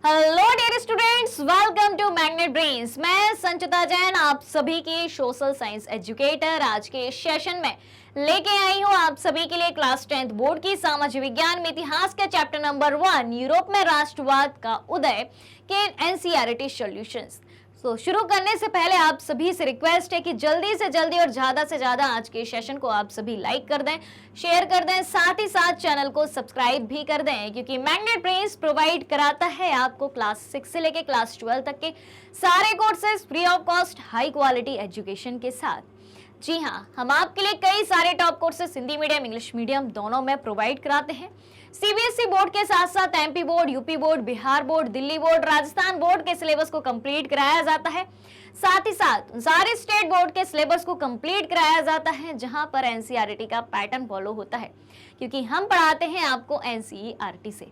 Hello dear students, welcome to magnet brains. मैं संचिता जैन आप सभी की सोशल साइंस एजुकेटर आज के सेशन में लेके आई हूँ आप सभी के लिए क्लास 10th बोर्ड की सामाजिक विज्ञान में इतिहास के चैप्टर नंबर 1 यूरोप में राष्ट्रवाद का उदय के एनसीईआरटी सॉल्यूशंस। तो शुरू करने से पहले आप सभी से रिक्वेस्ट है कि जल्दी से जल्दी और ज्यादा से ज्यादा आज के सेशन को आप सभी लाइक कर दें, शेयर कर दें, साथ ही साथ चैनल को सब्सक्राइब भी कर दें, क्योंकि मैग्नेट ब्रेन्स प्रोवाइड कराता है आपको क्लास 6 से लेके क्लास 12 तक के सारे courses free of cost high quality education के साथ। जी हाँ, हम आपके लिए कई सारे top courses Hindi medium English medium दोनों में प्रोवाइड कराते हैं। सीबीएसई बोर्ड के साथ साथ MP board, UP board, Bihar board, Delhi board, Rajasthan board के सिलेबस को कंप्लीट कराया जाता है। साथ ही साथ सारे स्टेट बोर्ड के सिलेबस को कंप्लीट कराया जाता है, जहां पर एनसीईआरटी का पैटर्न फॉलो होता है, क्योंकि हम पढ़ाते हैं आपको एनसीईआरटी से।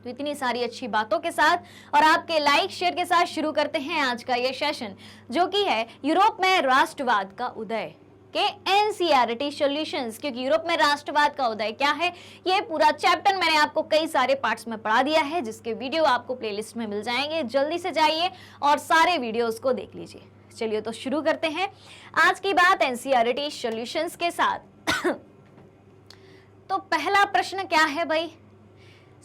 तो इतनी सारी अच्छी बातों के साथ और आपके लाइक शेयर के साथ शुरू करते हैं आज का ये सेशन, जो कि है यूरोप में राष्ट्रवाद का उदय के एनसीईआरटी सॉल्यूशंस। क्योंकि यूरोप में राष्ट्रवाद का उदय क्या है, ये पूरा चैप्टर मैंने आपको कई सारे पार्ट्स में पढ़ा दिया है, जिसके वीडियो आपको प्लेलिस्ट में मिल जाएंगे। जल्दी से जाइए और सारे वीडियोस को देख लीजिए। चलिए तो शुरू करते हैं आज की बात एनसीईआरटी सॉल्यूशंस के साथ। तो पहला प्रश्न क्या है भाई,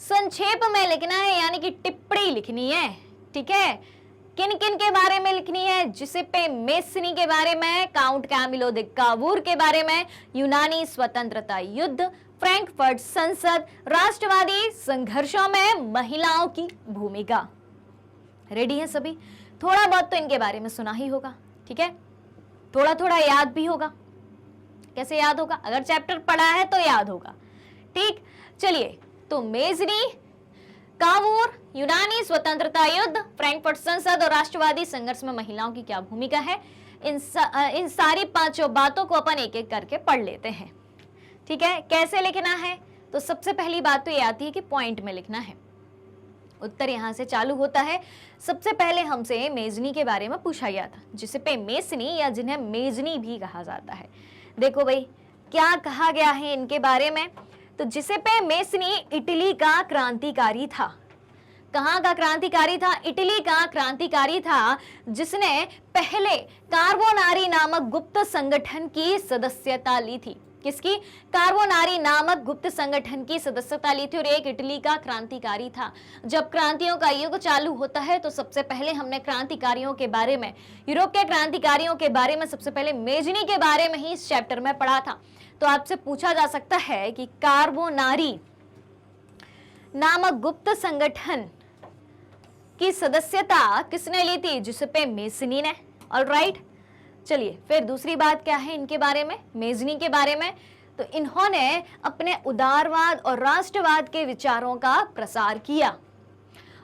संक्षेप में लिखना है, यानी कि टिप्पणी लिखनी है। ठीक है, किन किन के बारे में लिखनी है? जिसेपे मेस्नी के बारे में, काउंट कैमिलो द कावूर के बारे में, यूनानी स्वतंत्रता युद्ध, फ्रैंकफर्ट संसद, राष्ट्रवादी संघर्षों में महिलाओं की भूमिका। रेडी है सभी? थोड़ा बहुत तो इनके बारे में सुना ही होगा, ठीक है, थोड़ा थोड़ा याद भी होगा। कैसे याद होगा? अगर चैप्टर पढ़ा है तो याद होगा। ठीक, चलिए तो मेजनी, कावूर, यूनानी स्वतंत्रता युद्ध, फ्रैंकफर्ट संसद और राष्ट्रवादी संघर्ष में महिलाओं की क्या भूमिका है, इन सारी पांचों बातों को अपन एक एक करके पढ़ लेते हैं। ठीक है, कैसे लिखना है? तो सबसे पहली बात तो ये आती है कि पॉइंट में लिखना है। उत्तर यहां से चालू होता है। सबसे पहले हमसे मेजनी के बारे में पूछा गया था, जिसे पे मेसनी या जिन्हें मेजनी भी कहा जाता है। देखो भाई, क्या कहा गया है इनके बारे में? तो जिसेपे मेसनी इटली का क्रांतिकारी था। कहाँ का क्रांतिकारी था? इटली का क्रांतिकारी था, जिसने पहले कार्बोनारी नामक गुप्त संगठन की सदस्यता ली थी। किसकी? कार्बोनारी नामक गुप्त संगठन की सदस्यता ली थी, और एक इटली का क्रांतिकारी था। जब क्रांतियों का युग चालू होता है तो सबसे पहले हमने क्रांतिकारियों के बारे में, यूरोप के क्रांतिकारियों के बारे में सबसे पहले मेजनी के बारे में ही इस चैप्टर में पढ़ा था। तो आपसे पूछा जा सकता है कि कार्बोनारी नामक गुप्त संगठन की सदस्यता किसने ली थी? जिसेपे मेसनी ने। ऑलराइट, चलिए फिर दूसरी बात क्या है इनके बारे में, मेजनी के बारे में? तो इन्होंने अपने उदारवाद और राष्ट्रवाद के विचारों का प्रसार किया,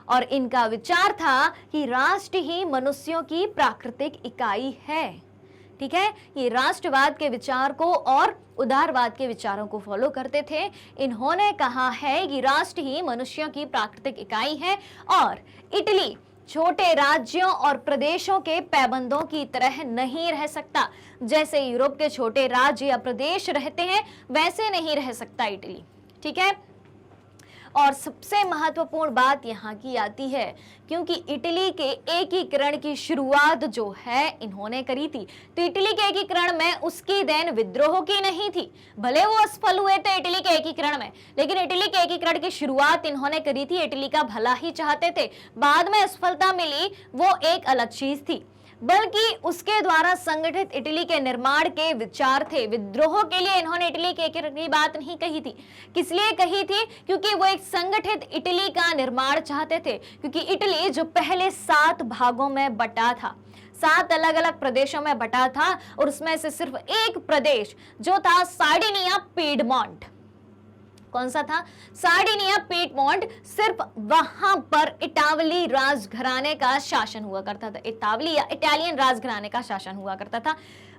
और इनका विचार था कि राष्ट्र ही मनुष्यों की प्राकृतिक इकाई है। ठीक है, ये राष्ट्रवाद के विचार को और उदारवाद के विचारों को फॉलो करते थे। इन्होंने कहा है कि राष्ट्र ही मनुष्यों की प्राकृतिक इकाई है, और इटली छोटे राज्यों और प्रदेशों के पैबंदों की तरह नहीं रह सकता। जैसे यूरोप के छोटे राज्य या प्रदेश रहते हैं, वैसे नहीं रह सकता इटली। ठीक है, और सबसे महत्वपूर्ण बात यहाँ की आती है, क्योंकि इटली के एकीकरण की शुरुआत जो है इन्होंने करी थी। तो इटली के एकीकरण में उसकी देन विद्रोह की नहीं थी। भले वो असफल हुए थे इटली के एकीकरण में, लेकिन इटली के एकीकरण की शुरुआत इन्होंने करी थी। इटली का भला ही चाहते थे। बाद में असफलता मिली, वो एक अलग चीज थी, बल्कि उसके द्वारा संगठित इटली के निर्माण के विचार थे। विद्रोह के लिए इन्होंने इटली के एकीकरण की बात नहीं कही थी। किस लिए कही थी? क्योंकि वो एक संगठित इटली का निर्माण चाहते थे। क्योंकि इटली जो पहले 7 भागों में बटा था, 7 अलग अलग प्रदेशों में बटा था, और उसमें से सिर्फ एक प्रदेश जो था सार्डिनिया पीडमोंट। कौन सा था? Sardinia piedmont. सिर्फ वहां पर इटावली राजघराने का शासन हुआ करता था। इटावली या इटालियन राजघराने का शासन हुआ करता था।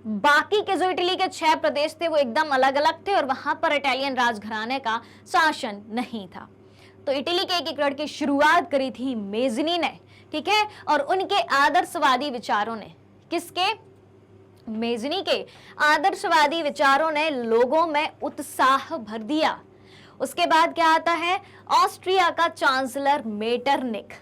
बाकी के जो इटली के 6 प्रदेश थे वो एकदम अलग अलग थे, और वहां पर इटालियन राजघराने का शासन नहीं था। तो इटली के एकीकरण की शुरुआत करी थी मेजनी ने। ठीक है, और उनके आदर्शवादी विचारों ने, किसके? मेजनी के आदर्शवादी विचारों ने लोगों में उत्साह भर दिया। उसके बाद क्या आता है, ऑस्ट्रिया का चांसलर मेटरनिख।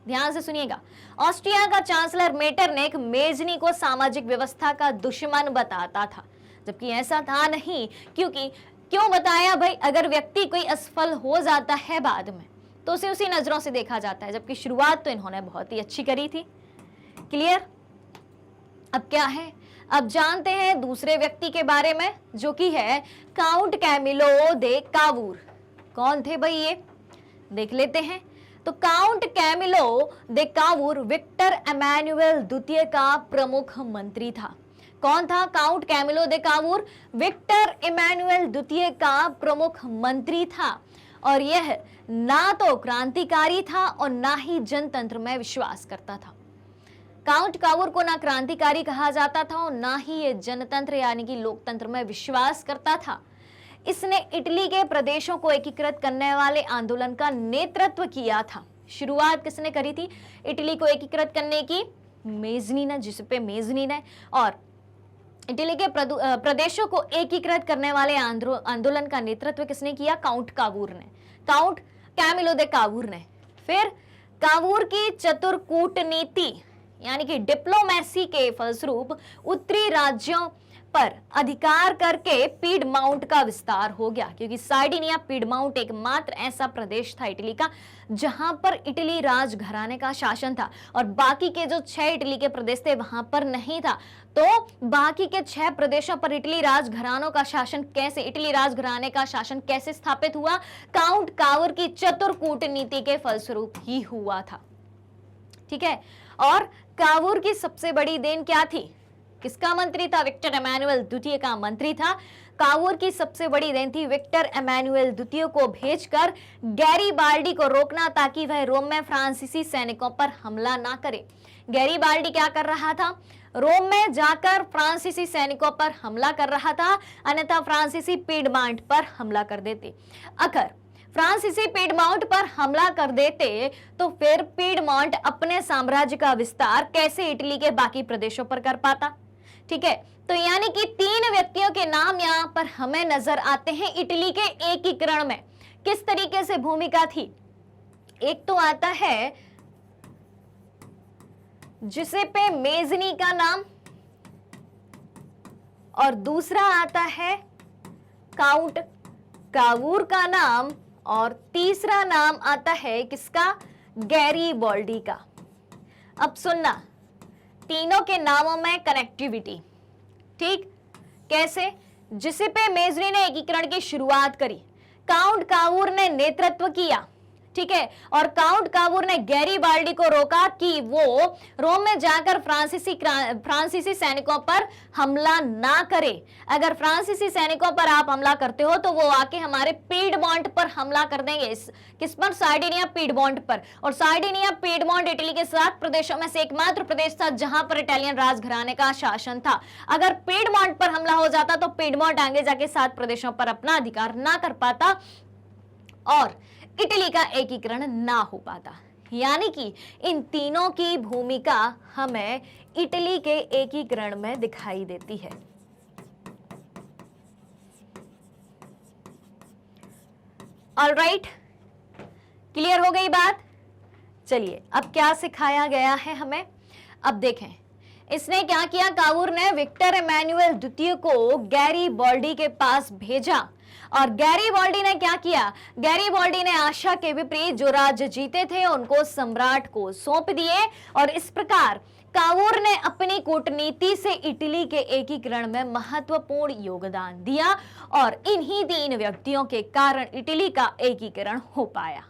ध्यान से सुनिएगा, ऑस्ट्रिया का चांसलर मेटरनिख मेजनी को सामाजिक व्यवस्था का दुश्मन बताता था, जबकि ऐसा था नहीं। क्यों बताया भाई, अगर व्यक्ति कोई असफल हो जाता है बाद में तो उसे उसी नजरों से देखा जाता है, जबकि शुरुआत तो इन्होंने बहुत ही अच्छी करी थी। क्लियर? अब क्या है, अब जानते हैं दूसरे व्यक्ति के बारे में, जो कि है काउंट कैमिलो दे कावूर। कौन थे भाई ये, देख लेते हैं। तो count Camillo de Cavour Victor Emmanuel द्वितीय का प्रमुख मंत्री था। कौन था count Camillo de Cavour? Victor Emmanuel द्वितीय का प्रमुख मंत्री था, और यह ना तो क्रांतिकारी था और ना ही जनतंत्र में विश्वास करता था। काउंट कावूर को ना क्रांतिकारी कहा जाता था और ना ही ये जनतंत्र यानी कि लोकतंत्र में विश्वास करता था। इसने इटली के प्रदेशों को एकीकृत करने वाले आंदोलन का नेतृत्व किया था। शुरुआत किसने करी थी इटली को एकीकृत करने की? मेजनी ने, जिसपे मेजनी ने। और इटली के प्रदेशों को एकीकृत करने वाले आंदोलन का नेतृत्व किसने किया? काउंट कावूर ने, काउंट कैमिलो दे कावूर ने। फिर कावूर की चतुर कूटनीति यानी कि डिप्लोमेसी के फलस्वरूप उत्तरी राज्यों पर अधिकार करके पीडमाउंट का विस्तार हो गया, क्योंकि सार्डिनिया पीडमाउंट एकमात्र ऐसा प्रदेश था इटली का जहां पर इटली राजघराने का शासन था, और बाकी के जो 6 इटली के प्रदेश थे वहां पर नहीं था। तो बाकी के 6 प्रदेशों पर इटली राजघरानों का शासन कैसे, इटली राजघराने का शासन कैसे स्थापित हुआ? काउंट कावूर की चतुर कूटनीति के फलस्वरूप ही हुआ था। ठीक है, और कावूर की सबसे बड़ी देन क्या थी? किसका मंत्री था? विक्टर एमानुएल द्वितीय का मंत्री था। कावूर की सबसे बड़ी देन थी विक्टर एमानुएल द्वितीय को भेजकर गैरीबाल्डी को रोकना, ताकि वह रोम में फ्रांसीसी सैनिकों पर हमला ना करे। गैरीबाल्डी क्या कर रहा था? रोम में जाकर फ्रांसीसी सैनिकों पर हमला कर रहा था, अन्यथा फ्रांसीसी पीडमाउंट पर हमला कर देते। अगर फ्रांसीसी पीडमाउंट पर हमला कर देते तो फिर पीडमाउंट अपने साम्राज्य का विस्तार कैसे इटली के बाकी प्रदेशों पर कर पाता? ठीक है, तो यानी कि 3 व्यक्तियों के नाम यहाँ पर हमें नजर आते हैं इटली के एकीकरण में। किस तरीके से भूमिका थी? एक तो आता है जिसेपे मेजनी का नाम, और दूसरा आता है काउंट कावूर का नाम, और तीसरा नाम आता है किसका? गैरीबाल्डी का। अब सुनना, तीनों के नामों में कनेक्टिविटी। ठीक, कैसे? जिसेपे मेजनी ने एकीकरण की शुरुआत करी, काउंट कावूर ने नेतृत्व किया, ठीक है, और काउंट कावूर ने गैरीबाल्डी को रोका कि वो रोम में जाकर फ्रांसीसी सैनिकों पर हमला ना करे। अगर फ्रांसीसी सैनिकों पर आप हमला करते हो तो वो आके हमारे पीडमाउंट पर हमला कर देंगे। किस पर? सार्डिनिया पीडमाउंट पर। और सार्डिनिया पीडमाउंट इटली के 7 प्रदेशों में से एकमात्र प्रदेश था जहां पर इटालियन राजघराने का शासन था। अगर पीडमाउंट पर हमला हो जाता तो पीडमाउंट आगे जाके 7 प्रदेशों पर अपना अधिकार ना कर पाता और इटली का एकीकरण ना हो पाता। यानी कि इन तीनों की भूमिका हमें इटली के एकीकरण में दिखाई देती है। ऑलराइट, क्लियर हो गई बात? चलिए, अब क्या सिखाया गया है हमें? अब देखें, इसने क्या किया? कावूर ने विक्टर एमानुएल द्वितीय को गैरीबाल्डी के पास भेजा, और गैरीबाल्डी ने क्या किया? गैरीबाल्डी ने आशा के विपरीत जो राज्य जीते थे उनको सम्राट को सौंप दिए, और इस प्रकार कावूर ने अपनी कूटनीति से इटली के एकीकरण में महत्वपूर्ण योगदान दिया, और इन्हीं 3 व्यक्तियों के कारण इटली का एकीकरण हो पाया।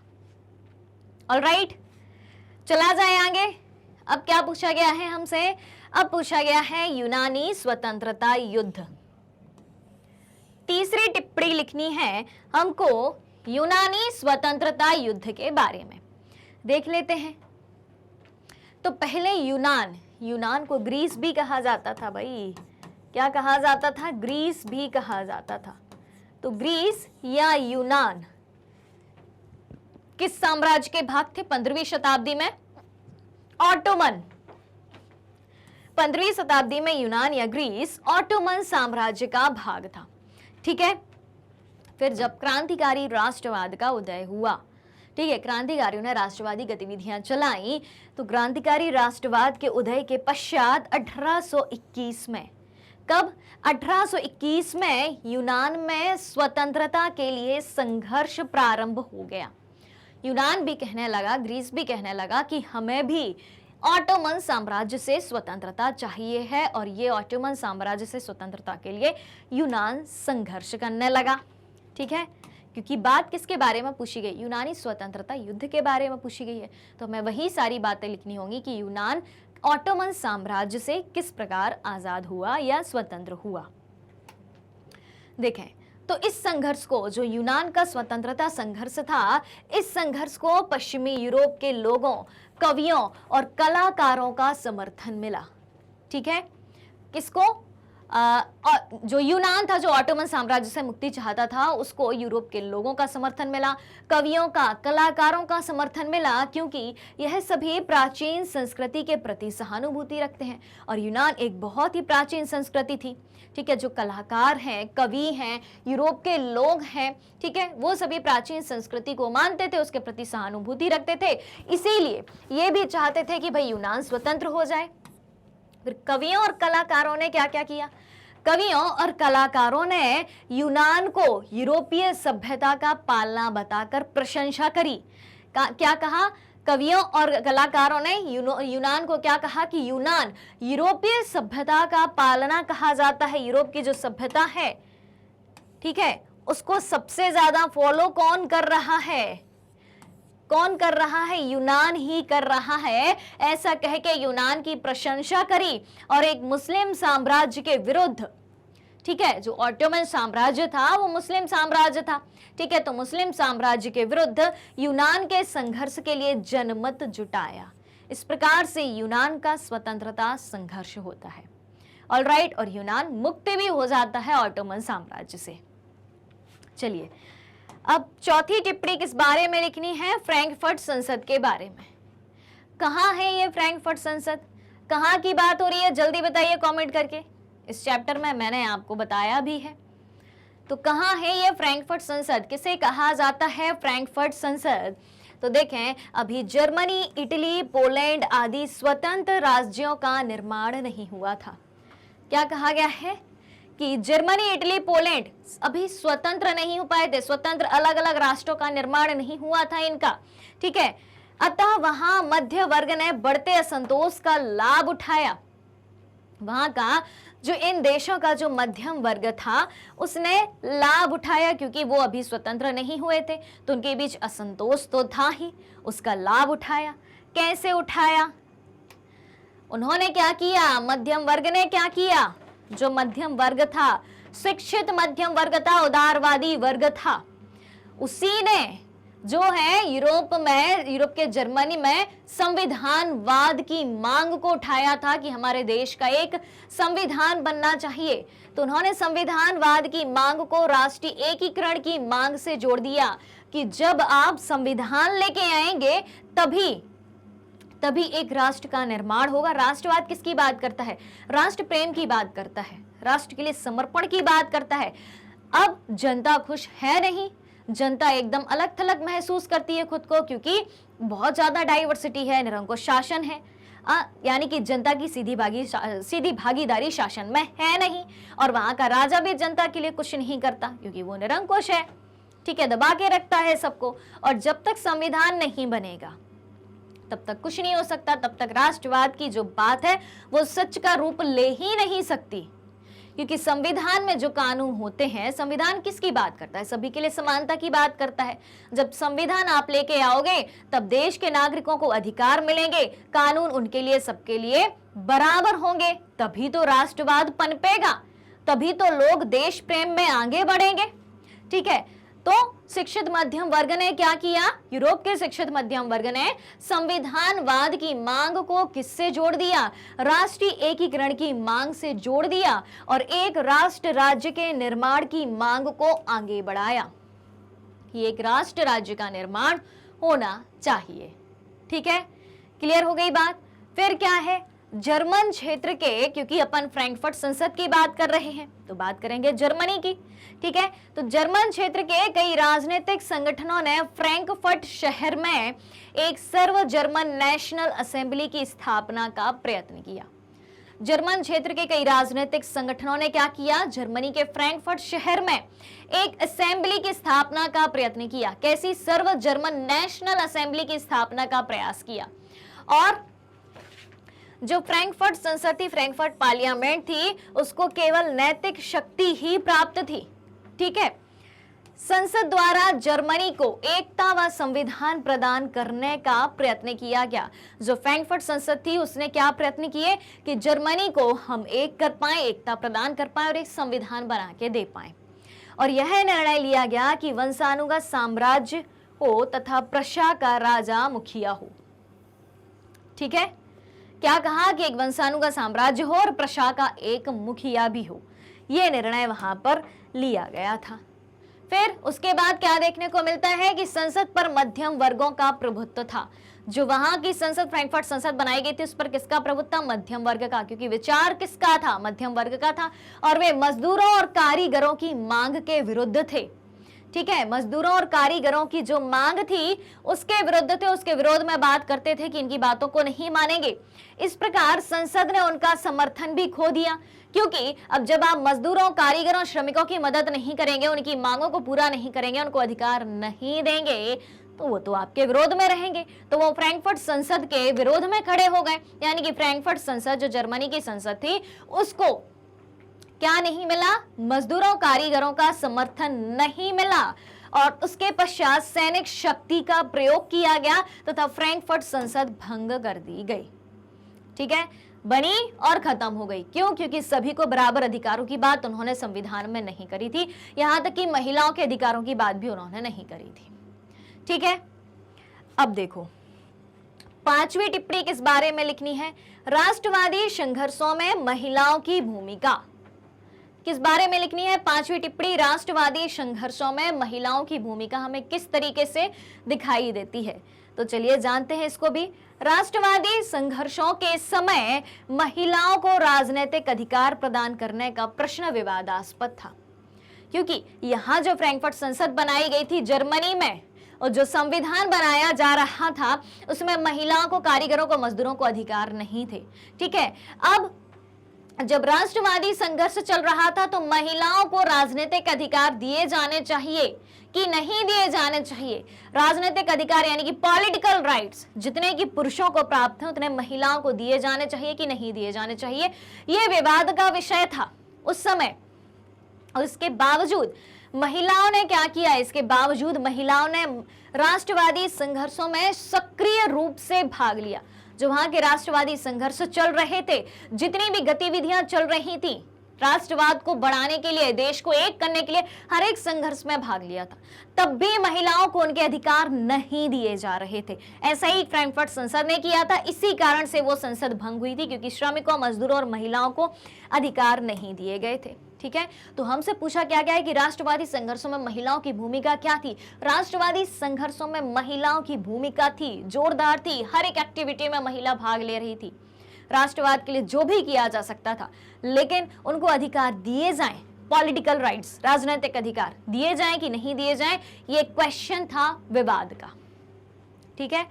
ऑलराइट, चला जाए आगे। अब क्या पूछा गया है हमसे? अब पूछा गया है यूनानी स्वतंत्रता युद्ध। तीसरी टिप्पणी लिखनी है हमको यूनानी स्वतंत्रता युद्ध के बारे में। देख लेते हैं। तो पहले यूनान को ग्रीस भी कहा जाता था भाई। क्या कहा जाता था? ग्रीस भी कहा जाता था। तो ग्रीस या यूनान किस साम्राज्य के भाग थे 15वीं शताब्दी में? ऑटोमन। 15वीं शताब्दी में यूनान या ग्रीस ऑटोमन साम्राज्य का भाग था। ठीक है, फिर जब क्रांतिकारी राष्ट्रवाद का उदय हुआ, ठीक है, क्रांतिकारियों ने राष्ट्रवादी गतिविधियां चलाई, तो क्रांतिकारी राष्ट्रवाद के उदय के पश्चात 1821 में, कब, 1821 में यूनान में स्वतंत्रता के लिए संघर्ष प्रारंभ हो गया। यूनान भी कहने लगा, ग्रीस भी कहने लगा कि हमें भी ऑटोमन साम्राज्य से स्वतंत्रता चाहिए है, और ये ऑटोमन साम्राज्य से स्वतंत्रता के लिए यूनान संघर्ष करने लगा। ठीक है, क्योंकि बात किसके बारे में पूछी गई, यूनानी स्वतंत्रता युद्ध के बारे में पूछी गई है, तो हमें वही सारी बातें लिखनी होंगी कि यूनान ऑटोमन साम्राज्य से किस प्रकार आजाद हुआ या स्वतंत्र हुआ। देखें, तो इस संघर्ष को, जो यूनान का स्वतंत्रता संघर्ष था, इस संघर्ष को पश्चिमी यूरोप के लोगों, कवियों और कलाकारों का समर्थन मिला। ठीक है, किसको, जो यूनान था, जो ऑटोमन साम्राज्य से मुक्ति चाहता था, उसको यूरोप के लोगों का समर्थन मिला, कवियों का, कलाकारों का समर्थन मिला, क्योंकि यह सभी प्राचीन संस्कृति के प्रति सहानुभूति रखते हैं, और यूनान एक बहुत ही प्राचीन संस्कृति थी। ठीक है, जो कलाकार हैं, कवि हैं, यूरोप के लोग हैं, ठीक है, वो सभी प्राचीन संस्कृति को मानते थे, उसके प्रति सहानुभूति रखते थे, इसीलिए ये भी चाहते थे कि भाई यूनान स्वतंत्र हो जाए। फिर कवियों और कलाकारों ने क्या क्या किया, कवियों और कलाकारों ने यूनान को यूरोपीय सभ्यता का पालना बताकर प्रशंसा करी। क्या कहा, कवियों और कलाकारों ने यूनान को क्या कहा कि यूनान यूरोपीय सभ्यता का पालना कहा जाता है। यूरोप की जो सभ्यता है, ठीक है, उसको सबसे ज्यादा फॉलो कौन कर रहा है, कौन कर रहा है, यूनान ही कर रहा है। ऐसा कह के यूनान की प्रशंसा करी, और एक मुस्लिम साम्राज्य के विरुद्ध, ठीक है, जो ऑटोमन साम्राज्य था वो मुस्लिम साम्राज्य था, ठीक है, तो मुस्लिम साम्राज्य के विरुद्ध यूनान के संघर्ष के लिए जनमत जुटाया। इस प्रकार से यूनान का स्वतंत्रता संघर्ष होता है। ऑलराइट, और यूनान मुक्त भी हो जाता है ऑटोमन साम्राज्य से। चलिए, अब चौथी टिप्पणी किस बारे में लिखनी है, फ्रैंकफर्ट संसद के बारे में। कहाँ है ये फ्रैंकफर्ट संसद, कहाँ की बात हो रही है, जल्दी बताइए कमेंट करके। इस चैप्टर में मैंने आपको बताया भी है, तो कहाँ है ये फ्रैंकफर्ट संसद, किसे कहा जाता है फ्रैंकफर्ट संसद। तो देखें, अभी जर्मनी, इटली, पोलैंड आदि स्वतंत्र राज्यों का निर्माण नहीं हुआ था। क्या कहा गया है कि जर्मनी, इटली, पोलैंड अभी स्वतंत्र नहीं हो पाए थे, स्वतंत्र अलग अलग राष्ट्रों का निर्माण नहीं हुआ था इनका। ठीक है, अतः वहां मध्य वर्ग ने बढ़ते असंतोष का लाभ उठाया। वहां का जो इन देशों का जो मध्यम वर्ग था, उसने लाभ उठाया, क्योंकि वो अभी स्वतंत्र नहीं हुए थे, तो उनके बीच असंतोष तो था ही, उसका लाभ उठाया। कैसे उठाया, उन्होंने क्या किया, मध्यम वर्ग ने क्या किया, जो मध्यम वर्ग था, शिक्षित मध्यम वर्ग था, उदारवादी वर्ग था, उसी ने जो है यूरोप के जर्मनी में संविधानवाद की मांग को उठाया था कि हमारे देश का एक संविधान बनना चाहिए। तो उन्होंने संविधानवाद की मांग को राष्ट्रीय एकीकरण की मांग से जोड़ दिया कि जब आप संविधान लेके आएंगे तभी एक राष्ट्र का निर्माण होगा। राष्ट्रवाद किसकी बात करता है, राष्ट्र प्रेम की बात करता है, राष्ट्र के लिए समर्पण की बात करता है। अब जनता खुश है नहीं, जनता एकदम अलग थलग महसूस करती है खुद को, क्योंकि बहुत ज्यादा डाइवर्सिटी है, निरंकुश शासन है, यानी कि जनता की सीधी भागीदारी शासन में है नहीं, और वहां का राजा भी जनता के लिए कुछ नहीं करता, क्योंकि वो निरंकुश है, ठीक है, दबा के रखता है सबको। और जब तक संविधान नहीं बनेगा तब तक कुछ नहीं हो सकता, तब तक राष्ट्रवाद की जो बात है वो सच का रूप ले ही नहीं सकती, क्योंकि संविधान में जो कानून होते हैं, संविधान किसकी बात करता है, सभी के लिए समानता की बात करता है। जब संविधान आप लेके आओगे तब देश के नागरिकों को अधिकार मिलेंगे, कानून उनके लिए, सबके लिए बराबर होंगे, तभी तो राष्ट्रवाद पनपेगा, तभी तो लोग देश प्रेम में आगे बढ़ेंगे। ठीक है, तो शिक्षित मध्यम वर्ग ने क्या किया, यूरोप के शिक्षित मध्यम वर्ग ने संविधानवाद की मांग को किससे जोड़ दिया, राष्ट्रीय एकीकरण की मांग से जोड़ दिया, और एक राष्ट्र राज्य के निर्माण की मांग को आगे बढ़ाया कि एक राष्ट्र राज्य का निर्माण होना चाहिए। ठीक है, क्लियर हो गई बात। फिर क्या है, जर्मन क्षेत्र के, क्योंकि अपन फ्रैंकफर्ट संसद की बात कर रहे हैं तो बात करेंगे जर्मनी की, ठीक है। तो जर्मन क्षेत्र के कई राजनीतिक संगठनों ने फ्रैंकफर्ट शहर में एक सर्व जर्मन नेशनल असेंबली की स्थापना का प्रयत्न किया। जर्मन क्षेत्र के कई राजनीतिक संगठनों ने क्या किया, जर्मनी के फ्रैंकफर्ट शहर में एक असेंबली की स्थापना का प्रयत्न किया। कैसी, सर्व जर्मन नेशनल असेंबली की स्थापना का प्रयास किया। और जो फ्रैंकफर्ट संसद थी, फ्रैंकफर्ट पार्लियामेंट थी, उसको केवल नैतिक शक्ति ही प्राप्त थी, ठीक है। संसद द्वारा जर्मनी को एकता व संविधान प्रदान करने का प्रयत्न किया गया। जो फ्रैंकफर्ट संसद थी उसने क्या प्रयत्न किए कि जर्मनी को हम एक कर पाए, एकता प्रदान कर पाए और एक संविधान बना के दे पाए। और यह निर्णय लिया गया कि वंशानुगत साम्राज्य हो तथा प्रशा का राजा मुखिया हो, ठीक है। क्या कहा कि एक वंशानुगत साम्राज्य हो और प्रशा का एक मुखिया भी हो, यह निर्णय वहां पर लिया गया था। फिर उसके बाद क्या देखने को मिलता है कि संसद पर मध्यम वर्गों का प्रभुत्व था। जो वहां की संसद, फ्रैंकफर्ट संसद बनाई गई थी, उस पर किसका प्रभुत्व था, मध्यम वर्ग का, क्योंकि विचार किसका था, मध्यम वर्ग का था। और वे मजदूरों और कारीगरों की मांग के विरुद्ध थे, ठीक है। मजदूरों और कारीगरों की जो मांग थी उसके विरुद्ध थे, उसके विरोध में बात करते थे कि इनकी बातों को नहीं मानेंगे। इस प्रकार संसद ने उनका समर्थन भी खो दिया, क्योंकि अब जब आप मजदूरों, कारीगरों, श्रमिकों की मदद नहीं करेंगे, उनकी मांगों को पूरा नहीं करेंगे, उनको अधिकार नहीं देंगे, तो वो तो आपके विरोध में रहेंगे। तो वो फ्रैंकफर्ट संसद के विरोध में खड़े हो गए। यानी कि फ्रैंकफर्ट संसद, जो जर्मनी की संसद थी, उसको क्या नहीं मिला, मजदूरों, कारीगरों का समर्थन नहीं मिला। और उसके पश्चात सैनिक शक्ति का प्रयोग किया गया तथा फ्रैंकफर्ट संसद भंग कर दी गई, ठीक है। बनी और खत्म हो गई। क्यों? क्योंकि सभी को बराबर अधिकारों की बात उन्होंने संविधान में नहीं करी थी। यहां तक कि महिलाओं के अधिकारों की बात भी उन्होंने नहीं करी थी, ठीक है। अब देखो, पांचवी टिप्पणी किस बारे में लिखनी है, राष्ट्रवादी संघर्षों में महिलाओं की भूमिका। किस बारे में लिखनी है पांचवी टिप्पणी, राष्ट्रवादी संघर्षों में महिलाओं की भूमिका हमें किस तरीके से दिखाई देती है। तो चलिए जानते हैं इसको भी। राष्ट्रवादी संघर्षों के समय महिलाओं को राजनीतिक अधिकार प्रदान करने का प्रश्न विवादास्पद था, क्योंकि यहां जो फ्रैंकफर्ट संसद बनाई गई थी जर्मनी में, और जो संविधान बनाया जा रहा था उसमें महिलाओं को, कारीगरों को, मजदूरों को अधिकार नहीं थे, ठीक है। अब जब राष्ट्रवादी संघर्ष चल रहा था तो महिलाओं को राजनीतिक अधिकार दिए जाने चाहिए कि नहीं दिए जाने चाहिए। राजनीतिक अधिकार यानी कि पॉलिटिकल राइट्स जितने कि पुरुषों को प्राप्त हैं उतने महिलाओं को दिए जाने चाहिए कि नहीं दिए जाने चाहिए, यह विवाद का विषय था उस समय। और इसके बावजूद महिलाओं ने क्या किया, इसके बावजूद महिलाओं ने राष्ट्रवादी संघर्षों में सक्रिय रूप से भाग लिया। जो वहां के राष्ट्रवादी संघर्ष चल रहे थे, जितनी भी गतिविधियां चल रही थी राष्ट्रवाद को बढ़ाने के लिए, देश को एक करने के लिए, हर एक संघर्ष में भाग लिया था। तब भी महिलाओं को उनके अधिकार नहीं दिए जा रहे थे। ऐसा ही फ्रैंकफर्ट संसद ने किया था, इसी कारण से वो संसद भंग हुई थी, क्योंकि श्रमिकों, मजदूरों और महिलाओं को अधिकार नहीं दिए गए थे, ठीक है। तो हमसे पूछा क्या गया है कि राष्ट्रवादी संघर्षों में महिलाओं की भूमिका क्या थी। राष्ट्रवादी संघर्षों में महिलाओं की भूमिका थी, जोरदार थी, हर एक एक्टिविटी में महिला भाग ले रही थी। राष्ट्रवाद के लिए जो भी किया जा सकता था, लेकिन उनको अधिकार दिए जाएं, पॉलिटिकल राइट्स, राजनीतिक अधिकार दिए जाएं कि नहीं दिए जाएं, ये क्वेश्चन था विवाद का, ठीक है।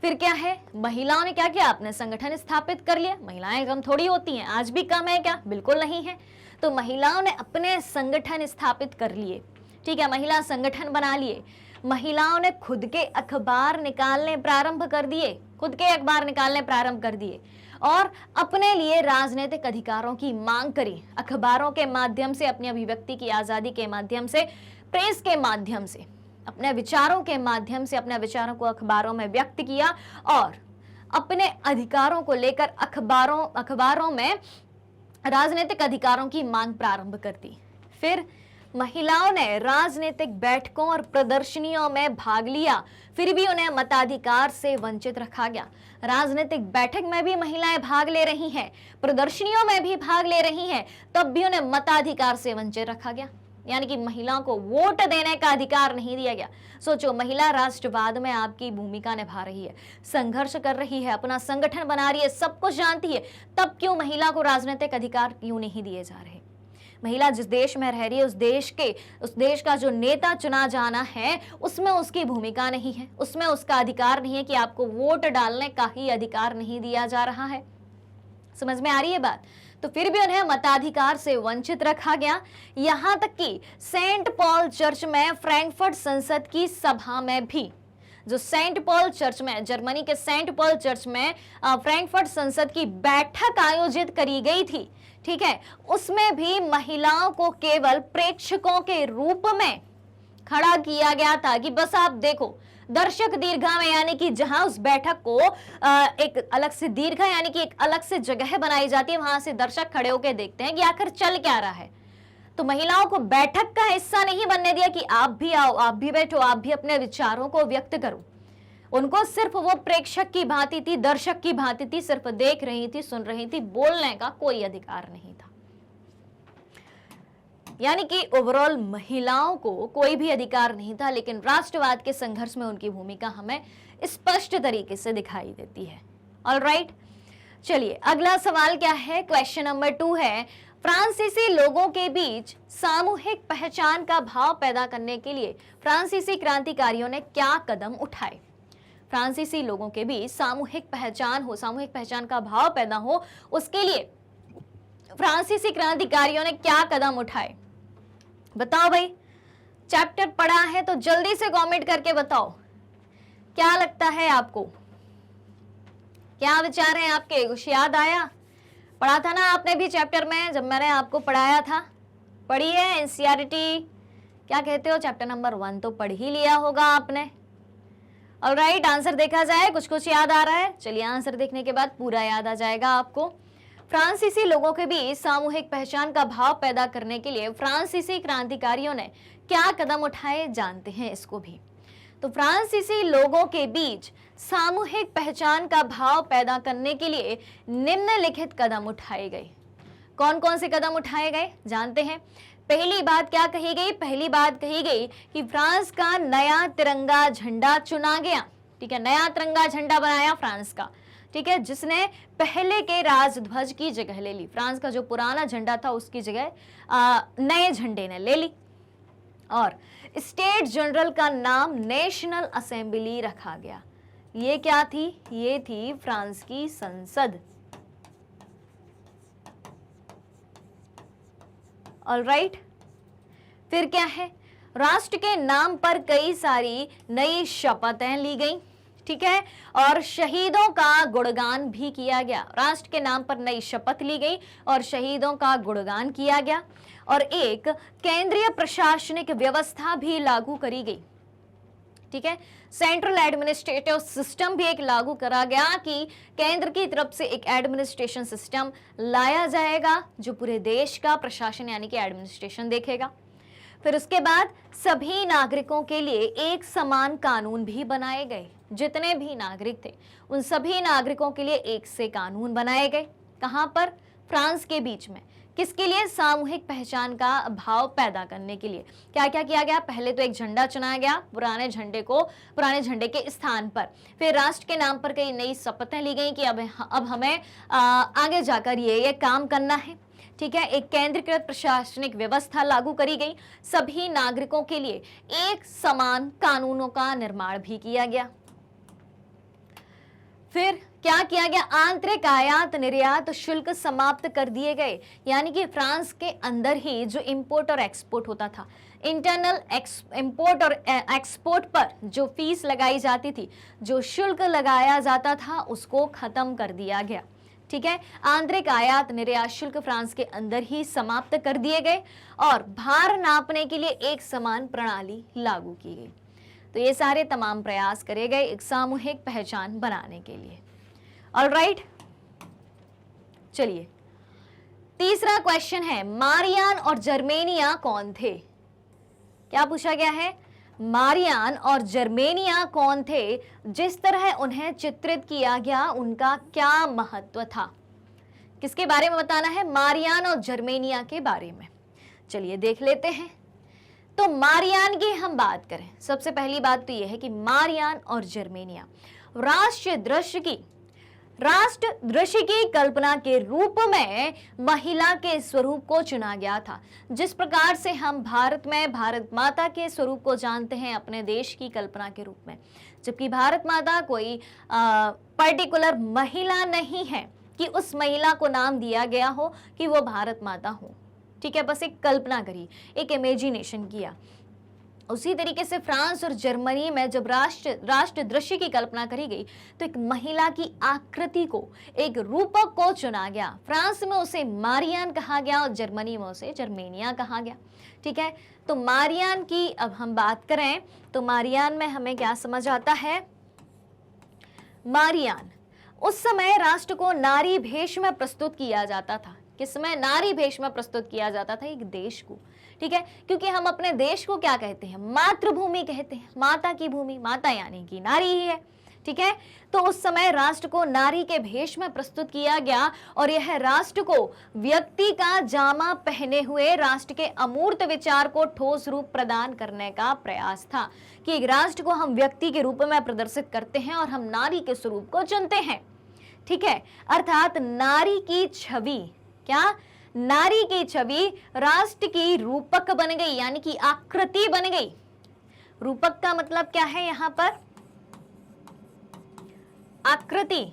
फिर क्या है, महिलाओं ने क्या किया, अपने संगठन स्थापित कर लिया। महिलाएं कम थोड़ी होती हैं, आज भी कम है क्या, बिल्कुल नहीं है। तो महिलाओं ने अपने संगठन स्थापित कर लिए, ठीक है, महिला संगठन बना लिए। महिलाओं ने खुद के अखबार निकालने प्रारंभ कर दिए, खुद के अखबार निकालने प्रारंभ कर दिए और अपने लिए राजनीतिक अधिकारों की मांग करी। अखबारों के माध्यम से, अपनी अभिव्यक्ति की आजादी के माध्यम से, प्रेस के माध्यम से, अपने विचारों के माध्यम से अपने विचारों को अखबारों में व्यक्त किया और अपने अधिकारों को लेकर अखबारों में राजनीतिक अधिकारों की मांग प्रारंभ कर दी। फिर महिलाओं ने राजनीतिक बैठकों और प्रदर्शनियों में भाग लिया, फिर भी उन्हें मताधिकार से वंचित रखा गया। राजनीतिक बैठक में भी महिलाएं भाग ले रही हैं, प्रदर्शनियों में भी भाग ले रही हैं, तब भी उन्हें मताधिकार से वंचित रखा गया। यानी कि महिलाओं को वोट देने का अधिकार नहीं दिया गया। सोचो, महिला राष्ट्रवाद में आपकी भूमिका निभा रही है, संघर्ष कर रही है, अपना संगठन बना रही है, सब कुछ जानती है, तब क्यों महिला को राजनीतिक अधिकार क्यों नहीं दिए जा रहे? महिला जिस देश में रह रही है, उस देश का जो नेता चुना जाना है, उसमें उसकी भूमिका नहीं है, उसमें उसका अधिकार नहीं है कि आपको वोट डालने का ही अधिकार नहीं दिया जा रहा है। समझ में आ रही है बात? तो फिर भी उन्हें मताधिकार से वंचित रखा गया। यहां तक कि सेंट पॉल चर्च में फ्रैंकफर्ट संसद की सभा में भी, जो सेंट पॉल चर्च में, जर्मनी के सेंट पॉल चर्च में फ्रैंकफर्ट संसद की बैठक आयोजित करी गई थी, ठीक है, उसमें भी महिलाओं को केवल प्रेक्षकों के रूप में खड़ा किया गया था कि बस आप देखो, दर्शक दीर्घा में, यानी कि जहां उस बैठक को एक अलग से दीर्घा यानी कि एक अलग से जगह बनाई जाती है, वहां से दर्शक खड़े होकर देखते हैं कि आखिर चल क्या रहा है। तो महिलाओं को बैठक का हिस्सा नहीं बनने दिया कि आप भी आओ, आप भी बैठो, आप भी अपने विचारों को व्यक्त करो। उनको सिर्फ वो प्रेक्षक की भांति थी, दर्शक की भांति थी, सिर्फ देख रही थी, सुन रही थी, बोलने का कोई अधिकार नहीं था। यानी कि ओवरऑल महिलाओं को कोई भी अधिकार नहीं था, लेकिन राष्ट्रवाद के संघर्ष में उनकी भूमिका हमें स्पष्ट तरीके से दिखाई देती है। ऑलराइट, चलिए अगला सवाल क्या है? क्वेश्चन नंबर 2 है, फ्रांसीसी लोगों के बीच सामूहिक पहचान का भाव पैदा करने के लिए फ्रांसीसी क्रांतिकारियों ने क्या कदम उठाए? फ्रांसीसी लोगों के बीच सामूहिक पहचान का भाव पैदा हो, उसके लिए फ्रांसीसी क्रांतिकारियों ने क्या कदम उठाए? बताओ भाई, चैप्टर पढ़ा है तो जल्दी से कमेंट करके बताओ, क्या लगता है आपको? क्या विचार हैं आपके? कुछ याद आया? पढ़ा था ना आपने भी चैप्टर में, जब मैंने आपको पढ़ाया था? पढ़ी है एनसीईआरटी? क्या कहते हो, चैप्टर नंबर 1 तो पढ़ ही लिया होगा आपने। ऑलराइट, आंसर देखा जाए, कुछ कुछ याद आ रहा है? चलिए, आंसर देखने के बाद पूरा याद आ जाएगा आपको। फ्रांसीसी लोगों के बीच सामूहिक पहचान का भाव पैदा करने के लिए फ्रांसीसी क्रांतिकारियों ने क्या कदम उठाए, जानते हैं इसको भी। तो फ्रांसीसी लोगों के बीच सामूहिक पहचान का भाव पैदा करने के लिए निम्नलिखित कदम उठाए गए। कौन कौन से कदम उठाए गए जानते हैं? पहली बात क्या कही गई? पहली बात कही गई कि फ्रांस का नया तिरंगा झंडा चुना गया। ठीक है, नया तिरंगा झंडा बनाया फ्रांस का, ठीक है, जिसने पहले के राजध्वज की जगह ले ली। फ्रांस का जो पुराना झंडा था उसकी जगह नए झंडे ने ले ली। और स्टेट जनरल का नाम नेशनल असेंबली रखा गया। ये क्या थी? ये थी फ्रांस की संसद। ऑलराइट, फिर क्या है? राष्ट्र के नाम पर कई सारी नई शपथें ली गई, ठीक है, और शहीदों का गुणगान भी किया गया। राष्ट्र के नाम पर नई शपथ ली गई और शहीदों का गुणगान किया गया, और एक केंद्रीय प्रशासनिक व्यवस्था भी लागू करी गई। ठीक है, सेंट्रल एडमिनिस्ट्रेटिव सिस्टम भी एक लागू करा गया कि केंद्र की तरफ से एक एडमिनिस्ट्रेशन सिस्टम लाया जाएगा जो पूरे देश का प्रशासन यानी कि एडमिनिस्ट्रेशन देखेगा। फिर उसके बाद सभी नागरिकों के लिए एक समान कानून भी बनाए गए। जितने भी नागरिक थे उन सभी नागरिकों के लिए एक से कानून बनाए गए। कहां पर? फ्रांस के बीच में। किसके लिए? सामूहिक पहचान का भाव पैदा करने के लिए। क्या क्या किया गया? पहले तो एक झंडा चुनाया गया पुराने झंडे के स्थान पर। फिर राष्ट्र के नाम पर कई नई शपथें ली गई कि अब हमें आगे जाकर ये काम करना है। ठीक है, एक केंद्रीकृत प्रशासनिक व्यवस्था लागू करी गई। सभी नागरिकों के लिए एक समान कानूनों का निर्माण भी किया गया। फिर क्या किया गया? आंतरिक आयात निर्यात शुल्क समाप्त कर दिए गए। यानी कि फ्रांस के अंदर ही जो इंपोर्ट और एक्सपोर्ट होता था, इंटरनल इंपोर्ट और एक्सपोर्ट पर जो फीस लगाई जाती थी, जो शुल्क लगाया जाता था, उसको खत्म कर दिया गया। ठीक है, आंतरिक आयात निर्यात शुल्क फ्रांस के अंदर ही समाप्त कर दिए गए और भार नापने के लिए एक समान प्रणाली लागू की गई। तो ये सारे तमाम प्रयास करे गए एक सामूहिक पहचान बनाने के लिए। ऑलराइट, चलिए तीसरा क्वेश्चन है, मारियान और जर्मेनिया कौन थे? क्या पूछा गया है? मारियान और जर्मेनिया कौन थे? जिस तरह उन्हें चित्रित किया गया उनका क्या महत्व था? किसके बारे में बताना है? मारियान और जर्मेनिया के बारे में। चलिए देख लेते हैं। तो मारियान की हम बात करें, सबसे पहली बात तो यह है कि मारियान और जर्मेनिया राष्ट्र दृश्य की कल्पना के रूप में महिला के स्वरूप को चुना गया था। जिस प्रकार से हम भारत में भारत माता के स्वरूप को जानते हैं अपने देश की कल्पना के रूप में, जबकि भारत माता कोई पर्टिकुलर महिला नहीं है कि उस महिला को नाम दिया गया हो कि वो भारत माता हो। ठीक है, बस एक कल्पना करी, एक इमेजिनेशन किया। उसी तरीके से फ्रांस और जर्मनी में जब राष्ट्र दृश्य की कल्पना करी गई तो एक महिला की आकृति को, एक रूपक को चुना गया। फ्रांस में उसे मारियान कहा गया और जर्मनी में उसे जर्मेनिया कहा गया। ठीक है, तो मारियान की अब हम बात करें तो मारियान में हमें क्या समझ आता है। मारियान उस समय राष्ट्र को नारी भेष में प्रस्तुत किया जाता था। किस समय नारी भेष में प्रस्तुत किया जाता था? एक देश को। ठीक है, क्योंकि हम अपने देश को क्या कहते हैं? मातृभूमि कहते हैं, माता की भूमि, माता यानी कि नारी ही है। ठीक है, तो उस समय राष्ट्र को नारी के भेष में प्रस्तुत किया गया और यह राष्ट्र को व्यक्ति का जामा पहने हुए राष्ट्र के अमूर्त विचार को ठोस रूप प्रदान करने का प्रयास था कि एक राष्ट्र को हम व्यक्ति के रूप में प्रदर्शित करते हैं और हम नारी के स्वरूप को चुनते हैं। ठीक है, अर्थात नारी की छवि, क्या? नारी की छवि राष्ट्र की रूपक बन गई, यानी कि आकृति बन गई। रूपक का मतलब क्या है यहां पर? आकृति।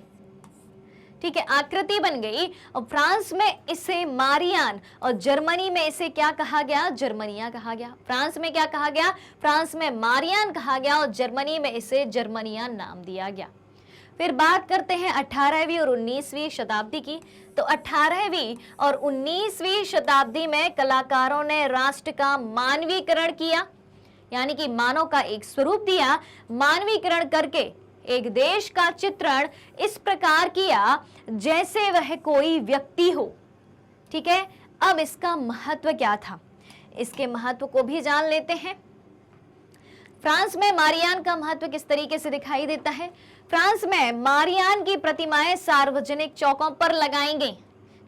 ठीक है, आकृति बन गई और फ्रांस में इसे मारियान और जर्मनी में इसे क्या कहा गया? जर्मनिया कहा गया। फ्रांस में क्या कहा गया? फ्रांस में मारियान कहा गया और जर्मनी में इसे जर्मनिया नाम दिया गया। फिर बात करते हैं 18वीं और 19वीं शताब्दी की। तो 18वीं और 19वीं शताब्दी में कलाकारों ने राष्ट्र का मानवीकरण किया, यानी कि मानव का एक स्वरूप दिया। मानवीकरण करके एक देश का चित्रण इस प्रकार किया जैसे वह कोई व्यक्ति हो। ठीक है, अब इसका महत्व क्या था, इसके महत्व को भी जान लेते हैं। फ्रांस में मारियान का महत्व किस तरीके से दिखाई देता है? फ्रांस में मारियान की प्रतिमाएं सार्वजनिक चौकों पर लगाई गई।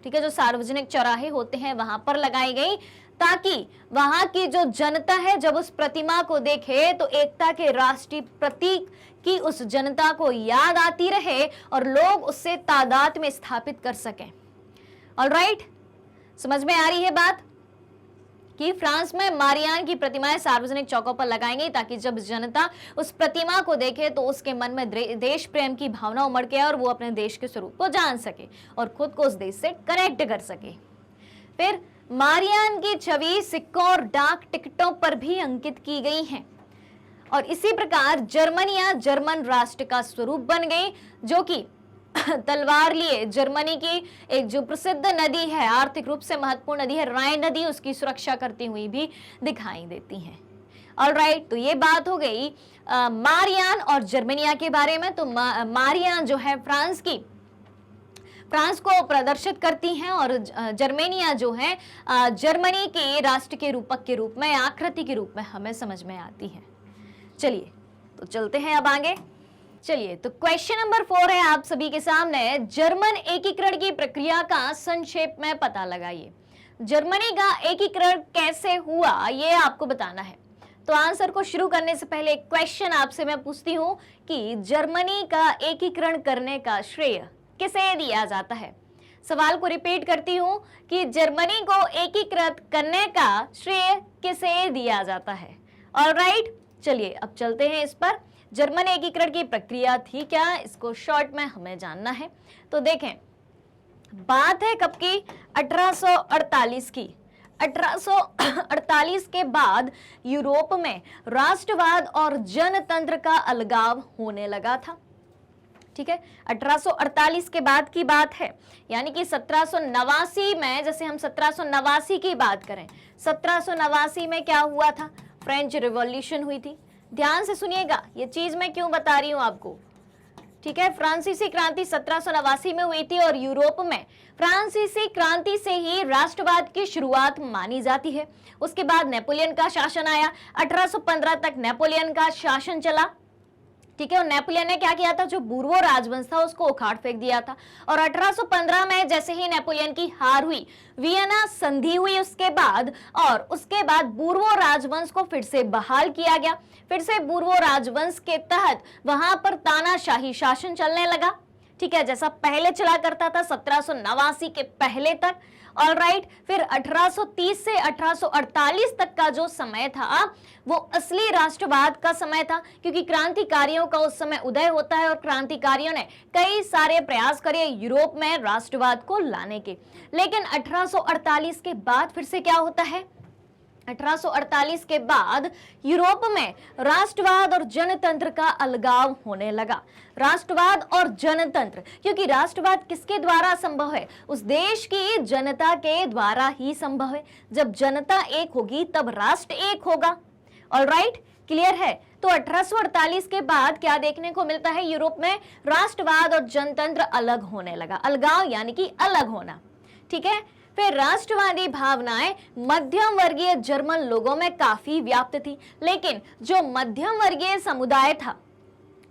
ठीक है, जो सार्वजनिक चौराहे होते हैं वहां पर लगाई गई ताकि वहां की जो जनता है जब उस प्रतिमा को देखे तो एकता के राष्ट्रीय प्रतीक की उस जनता को याद आती रहे और लोग उससे तादाद में स्थापित कर सकें। ऑलराइट, समझ में आ रही है बात कि फ्रांस में मारियान की प्रतिमाएं सार्वजनिक चौकों पर लगाएंगे ताकि जब जनता उस प्रतिमा को देखे तो उसके मन में देश प्रेम की भावना उमड़ के और वो अपने देश के स्वरूप को जान सके और खुद को उस देश से कनेक्ट कर सके। फिर मारियान की छवि सिक्कों और डाक टिकटों पर भी अंकित की गई है और इसी प्रकार जर्मनिया जर्मन राष्ट्र का स्वरूप बन गई, जो कि तलवार लिए जर्मनी की एक जो प्रसिद्ध नदी है, आर्थिक रूप से महत्वपूर्ण नदी है राइन नदी, उसकी सुरक्षा करती हुई भी दिखाई देती हैं। ऑलराइट, तो ये बात हो गई मारियान और जर्मनिया के बारे में। तो मारियान जो है फ्रांस को प्रदर्शित करती हैं और जर्मनिया जो है जर्मनी के राष्ट्र के रूपक के रूप में, आकृति के रूप में हमें समझ में आती है। चलिए तो चलते हैं अब आगे। चलिए, तो क्वेश्चन नंबर 4 है आप सभी के सामने, जर्मन एकीकरण की प्रक्रिया का संक्षेप में पता लगाइए। जर्मनी का एकीकरण कैसे हुआ ये आपको बताना है। तो आंसर को शुरू करने से पहले एक क्वेश्चन आपसे मैं पूछती हूं कि जर्मनी का एकीकरण करने का श्रेय किसे दिया जाता है? सवाल को रिपीट करती हूं कि जर्मनी को एकीकृत करने का श्रेय किसे दिया जाता है? ऑलराइट, चलिए अब चलते हैं इस पर। जर्मन एकीकरण की प्रक्रिया थी क्या, इसको शॉर्ट में हमें जानना है। तो देखें, बात है कब की? 1848 की। 1848 के बाद यूरोप में राष्ट्रवाद और जनतंत्र का अलगाव होने लगा था। ठीक है, 1848 के बाद की बात है, यानी कि 1789 में, जैसे हम 1789 की बात करें, 1789 में क्या हुआ था? फ्रेंच रिवॉल्यूशन हुई थी। ध्यान से सुनिएगा, ये चीज मैं क्यों बता रही हूं आपको। ठीक है, फ्रांसीसी क्रांति 1789 में हुई थी और यूरोप में फ्रांसीसी क्रांति से ही राष्ट्रवाद की शुरुआत मानी जाती है। उसके बाद नेपोलियन का शासन आया, 1815 तक नेपोलियन का शासन चला। ठीक है। और नेपोलियन ने क्या किया था, जो बुर्बो राजवंश था उसको उखाड़ फेंक दिया था। और 1815 में जैसे ही नेपोलियन की हार हुई, वियना संधि हुई उसके बाद, और उसके बाद बुर्बो राजवंश को फिर से बहाल किया गया। फिर से बुर्बो राजवंश के तहत वहां पर तानाशाही शासन चलने लगा, ठीक है, जैसा पहले चला करता था 1789 के पहले तक। ऑलराइट, फिर 1830 से 1848 तक का जो समय था वो असली राष्ट्रवाद का समय था, क्योंकि क्रांतिकारियों का उस समय उदय होता है और क्रांतिकारियों ने कई सारे प्रयास करे यूरोप में राष्ट्रवाद को लाने के। लेकिन 1848 के बाद फिर से क्या होता है, 1848 के बाद यूरोप में राष्ट्रवाद और जनतंत्र का अलगाव होने लगा। राष्ट्रवाद और जनतंत्र, क्योंकि राष्ट्रवाद किसके द्वारा संभव है, उस देश की जनता के द्वारा ही संभव है। जब जनता एक होगी तब राष्ट्र एक होगा। ऑलराइट, क्लियर है। तो 1848 के बाद क्या देखने को मिलता है, यूरोप में राष्ट्रवाद और जनतंत्र अलग होने लगा। अलगाव यानी कि अलग होना, ठीक है। फिर राष्ट्रवादी भावनाएं मध्यम वर्गीय जर्मन लोगों में काफी व्याप्त थी, लेकिन जो मध्यम वर्गीय समुदाय था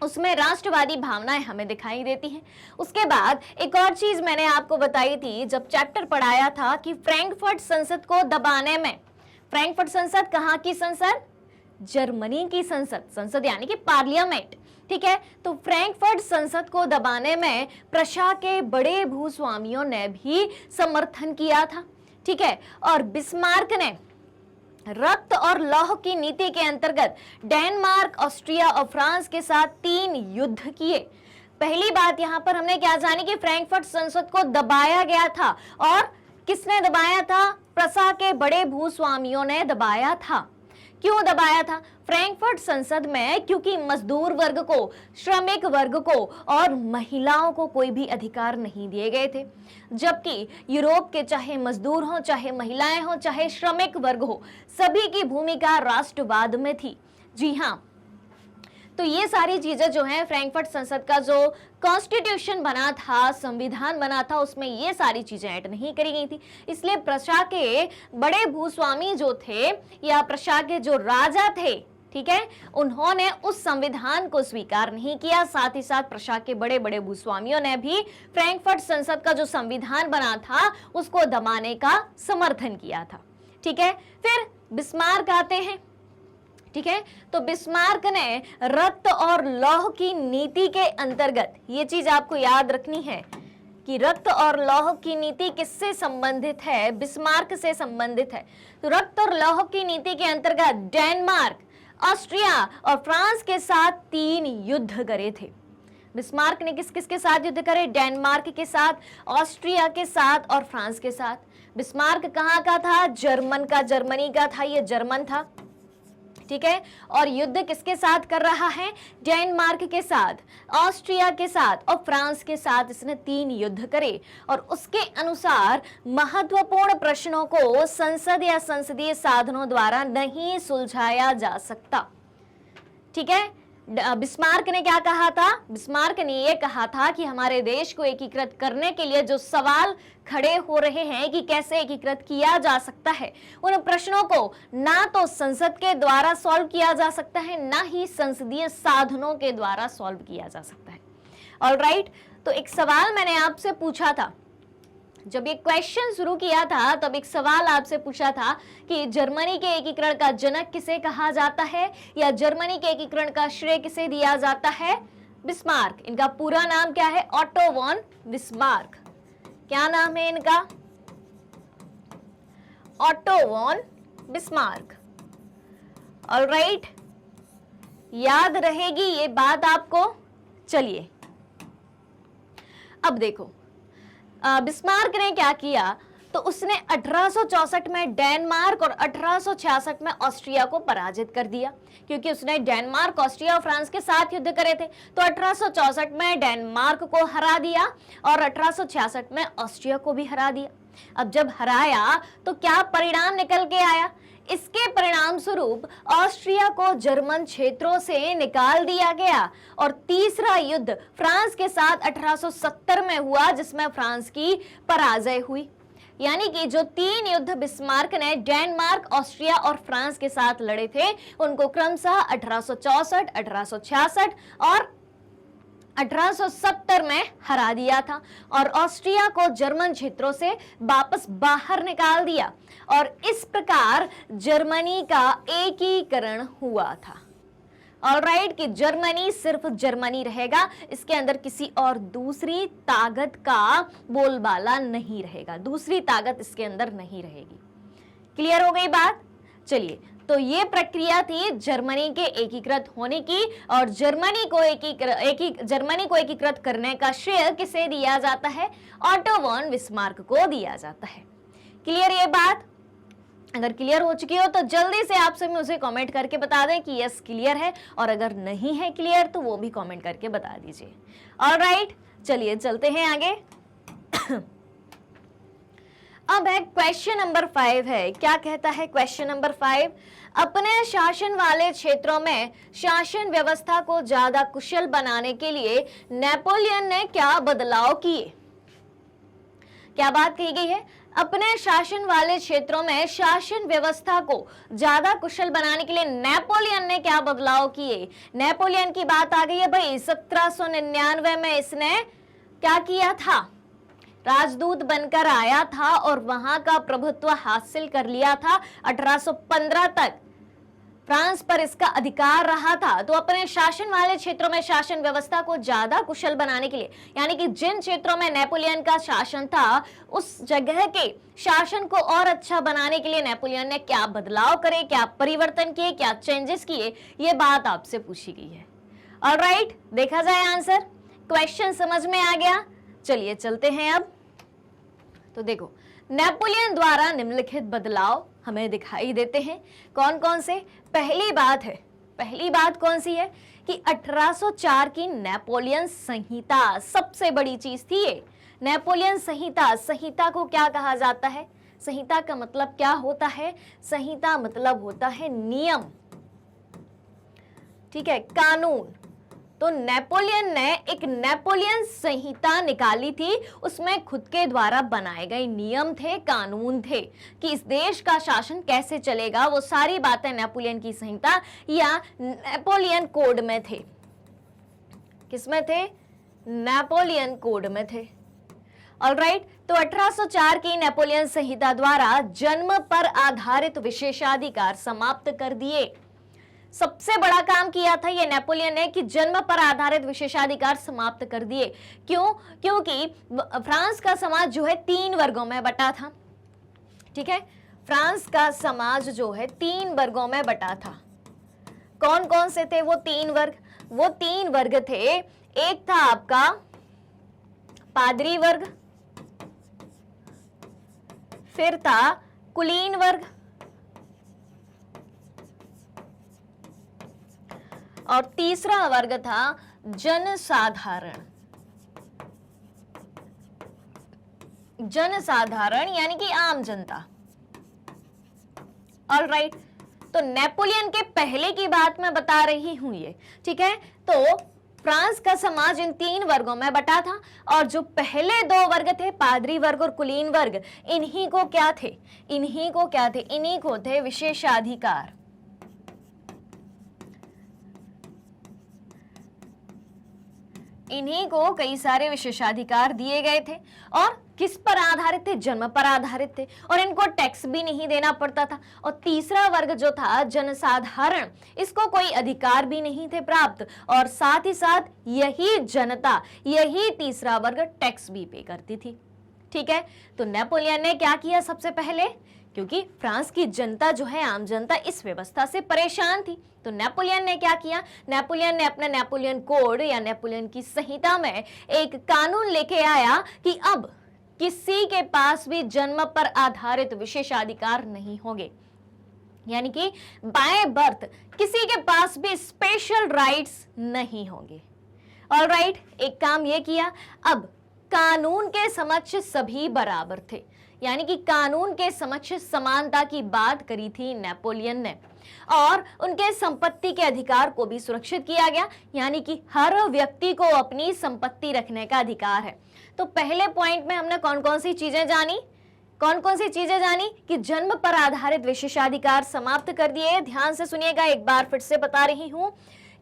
उसमें राष्ट्रवादी भावनाएं हमें दिखाई देती हैं। उसके बाद एक और चीज मैंने आपको बताई थी जब चैप्टर पढ़ाया था कि फ्रैंकफर्ट संसद को दबाने में, फ्रैंकफर्ट संसद कहाँ की संसद, जर्मनी की संसद, संसद यानी कि पार्लियामेंट, ठीक है। तो फ्रैंकफर्ट संसद को दबाने में प्रशा के बड़े भूस्वामियों ने भी समर्थन किया था, ठीक है। और बिस्मार्क ने रक्त और लौह की नीति के अंतर्गत डेनमार्क, ऑस्ट्रिया और फ्रांस के साथ 3 युद्ध किए। पहली बात यहां पर हमने क्या जानी कि फ्रैंकफर्ट संसद को दबाया गया था, और किसने दबाया था, प्रशा के बड़े भूस्वामियों ने दबाया था। क्यों दबाया था फ्रैंकफर्ट संसद में, क्योंकि मजदूर वर्ग को, श्रमिक वर्ग को और महिलाओं को कोई भी अधिकार नहीं दिए गए थे, जबकि यूरोप के चाहे मजदूर हो, चाहे महिलाएं हो, चाहे श्रमिक वर्ग हो, सभी की भूमिका राष्ट्रवाद में थी। जी हाँ, तो ये सारी चीजें जो हैं, फ्रैंकफर्ट संसद का जो कॉन्स्टिट्यूशन बना था, संविधान बना था, उसमें ये सारी चीजें ऐड नहीं करी गई थी। इसलिए प्रशा के बड़े भूस्वामी जो थे या प्रशा के जो राजा थे, ठीक है, उन्होंने उस संविधान को स्वीकार नहीं किया। साथ ही साथ प्रशा के बड़े बड़े भूस्वामियों ने भी फ्रैंकफर्ट संसद का जो संविधान बना था उसको दबाने का समर्थन किया था, ठीक है। फिर बिस्मार्क आते हैं, ठीक है। तो बिस्मार्क ने रक्त और लौह की नीति के अंतर्गत, ये चीज आपको याद रखनी है कि रक्त और लौह की नीति किससे संबंधित है, बिस्मार्क से संबंधित है। तो रक्त और लौह की नीति के अंतर्गत डेनमार्क, ऑस्ट्रिया और फ्रांस के साथ 3 युद्ध करे थे। बिस्मार्क ने किस किस के साथ युद्ध करे, डेनमार्क के साथ, ऑस्ट्रिया के साथ और फ्रांस के साथ। बिस्मार्क कहाँ का था, जर्मन का, जर्मनी का था, ये जर्मन था, ठीक है। और युद्ध किसके साथ कर रहा है, डेनमार्क के साथ, ऑस्ट्रिया के साथ और फ्रांस के साथ इसने 3 युद्ध करे। और उसके अनुसार महत्वपूर्ण प्रश्नों को संसद या संसदीय साधनों द्वारा नहीं सुलझाया जा सकता, ठीक है। बिस्मार्क ने क्या कहा था, बिस्मार्क ने यह कहा था कि हमारे देश को एकीकृत करने के लिए जो सवाल खड़े हो रहे हैं कि कैसे एकीकृत किया जा सकता है, उन प्रश्नों को ना तो संसद के द्वारा सॉल्व किया जा सकता है, ना ही संसदीय साधनों के द्वारा सॉल्व किया जा सकता है। ऑलराइट, तो एक सवाल मैंने आपसे पूछा था, जब ये क्वेश्चन शुरू किया था तब एक सवाल आपसे पूछा था कि जर्मनी के एकीकरण का जनक किसे कहा जाता है, या जर्मनी के एकीकरण का श्रेय किसे दिया जाता है, बिस्मार्क। इनका पूरा नाम क्या है, ऑटो वॉन बिस्मार्क। क्या नाम है इनका, ऑटो वॉन बिस्मार्क। ऑलराइट, याद रहेगी ये बात आपको। चलिए अब देखो बिस्मार्क ने क्या किया, तो उसने 1864 में डेनमार्क और 1866 में ऑस्ट्रिया को पराजित कर दिया, क्योंकि उसने डेनमार्क, ऑस्ट्रिया और फ्रांस के साथ युद्ध करे थे। तो 1864 में डेनमार्क को हरा दिया और 1866 में ऑस्ट्रिया को भी हरा दिया। अब जब हराया तो क्या परिणाम निकल के आया, इसके परिणाम स्वरूप ऑस्ट्रिया को जर्मन क्षेत्रों से निकाल दिया गया और तीसरा युद्ध फ्रांस के साथ 1870 में हुआ, जिसमें फ्रांस की पराजय हुई। यानी कि जो 3 युद्ध बिस्मार्क ने डेनमार्क, ऑस्ट्रिया और फ्रांस के साथ लड़े थे, उनको क्रमशः 1864, 1866 और 1870 में हरा दिया था और ऑस्ट्रिया को जर्मन क्षेत्रों से वापस बाहर निकाल दिया और इस प्रकार जर्मनी का एकीकरण हुआ था। ऑलराइट, कि जर्मनी सिर्फ जर्मनी रहेगा, इसके अंदर किसी और दूसरी ताकत का बोलबाला नहीं रहेगा, दूसरी ताकत इसके अंदर नहीं रहेगी। क्लियर हो गई बात? चलिए, तो ये प्रक्रिया थी जर्मनी के एकीकृत होने की और जर्मनी को एकीकृत करने का श्रेय किसे दिया जाता है? ऑटो वॉन बिस्मार्क को दिया जाता है। क्लियर ये बात? अगर क्लियर हो चुकी हो तो जल्दी से आप सब मुझे कमेंट करके बता दें कि यस क्लियर है, और अगर नहीं है क्लियर तो वो भी कमेंट करके बता दीजिए। ऑलराइट, चलिए चलते हैं आगे। अब है क्वेश्चन नंबर 5 है। क्या कहता है क्वेश्चन नंबर 5? अपने शासन वाले क्षेत्रों में शासन व्यवस्था को ज्यादा कुशल बनाने के लिए नेपोलियन ने क्या बदलाव किए? क्या बात कही गई है? अपने शासन वाले क्षेत्रों में शासन व्यवस्था को ज्यादा कुशल बनाने के लिए नेपोलियन ने क्या बदलाव किए? नेपोलियन की बात आ गई है भाई। 1799 में इसने क्या किया था? राजदूत बनकर आया था और वहां का प्रभुत्व हासिल कर लिया था। 1815 तक फ्रांस पर इसका अधिकार रहा था। तो अपने शासन वाले क्षेत्रों में शासन व्यवस्था को ज्यादा कुशल बनाने के लिए, यानी कि जिन क्षेत्रों में नेपोलियन का शासन था उस जगह के शासन को और अच्छा बनाने के लिए नेपोलियन ने क्या बदलाव करे, क्या परिवर्तन किए, क्या चेंजेस किए, ये बात आपसे पूछी गई है। ऑलराइट, देखा जाए आंसर। क्वेश्चन समझ में आ गया? चलिए चलते हैं अब। तो देखो, नेपोलियन द्वारा निम्नलिखित बदलाव हमें दिखाई देते हैं। कौन कौन से? पहली बात कौन सी है कि 1804 की नेपोलियन संहिता सबसे बड़ी चीज थी ये। नेपोलियन संहिता को क्या कहा जाता है? संहिता का मतलब क्या होता है? संहिता मतलब होता है नियम, ठीक है, कानून। तो नेपोलियन ने एक नेपोलियन संहिता निकाली थी, उसमें खुद के द्वारा बनाए गए नियम थे, कानून थे कि इस देश का शासन कैसे चलेगा। वो सारी बातें नेपोलियन की संहिता या नेपोलियन कोड में थे। किसमें थे? नेपोलियन कोड में थे। ऑलराइट, तो 1804 की नेपोलियन संहिता द्वारा जन्म पर आधारित विशेषाधिकार समाप्त कर दिए। सबसे बड़ा काम किया था ये नेपोलियन ने कि जन्म पर आधारित विशेषाधिकार समाप्त कर दिए। क्यों? क्योंकि फ्रांस का समाज जो है 3 वर्गों में बटा था, ठीक है। फ्रांस का समाज जो है 3 वर्गों में बटा था। कौन कौन से थे वो 3 वर्ग? वो 3 वर्ग थे, एक था आपका पादरी वर्ग, फिर था कुलीन वर्ग और तीसरा वर्ग था जनसाधारण। जनसाधारण यानी कि आम जनता। ऑलराइट, तो नेपोलियन के पहले की बात मैं बता रही हूं ये, ठीक है। तो फ्रांस का समाज इन 3 वर्गों में बटा था और जो पहले 2 वर्ग थे, पादरी वर्ग और कुलीन वर्ग, इन्हीं को क्या थे? इन्हीं को थे विशेषाधिकार। इन्हीं को कई सारे विशेषाधिकार दिए गए थे और किस पर आधारित थे? जन्म पर आधारित थे और इनको टैक्स भी नहीं देना पड़ता था। और तीसरा वर्ग जो था जनसाधारण, इसको कोई अधिकार भी नहीं थे प्राप्त और साथ ही साथ यही जनता, यही तीसरा वर्ग टैक्स भी पे करती थी, ठीक है। तो नेपोलियन ने क्या किया? सबसे पहले, क्योंकि फ्रांस की जनता जो है, आम जनता, इस व्यवस्था से परेशान थी, तो नेपोलियन ने क्या किया? नेपोलियन ने अपने नेपोलियन कोड या नेपोलियन की संहिता में एक कानून लेके आया कि अब किसी के पास भी जन्म पर आधारित विशेषाधिकार नहीं होंगे, यानी कि बाय बर्थ किसी के पास भी स्पेशल राइट्स नहीं होंगे। ऑलराइट, एक काम ये किया, अब कानून के समक्ष सभी बराबर थे, यानी कि कानून के समक्ष समानता की बात करी थी नेपोलियन ने और उनके संपत्ति के अधिकार को भी सुरक्षित किया गया, यानी कि हर व्यक्ति को अपनी संपत्ति रखने का अधिकार है। तो पहले पॉइंट में हमने कौन कौन सी चीजें जानी? कौन कौन सी चीजें जानी कि जन्म पर आधारित विशेषाधिकार समाप्त कर दिए। ध्यान से सुनिएगा, एक बार फिर से बता रही हूं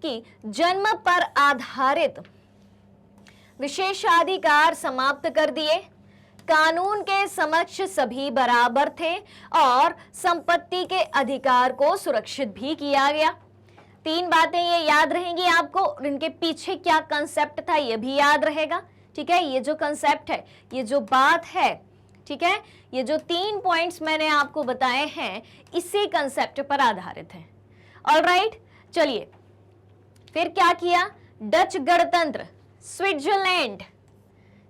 कि जन्म पर आधारित विशेषाधिकार समाप्त कर दिए, कानून के समक्ष सभी बराबर थे और संपत्ति के अधिकार को सुरक्षित भी किया गया। 3 बातें ये याद रहेंगी आपको, और इनके पीछे क्या कंसेप्ट था ये भी याद रहेगा। ठीक है, ये जो कंसेप्ट है, ये जो बात है, ठीक है, ये जो 3 पॉइंट्स मैंने आपको बताए हैं इसी कंसेप्ट पर आधारित है। ऑलराइट, चलिए फिर क्या किया, डच गणतंत्र, स्विट्जरलैंड,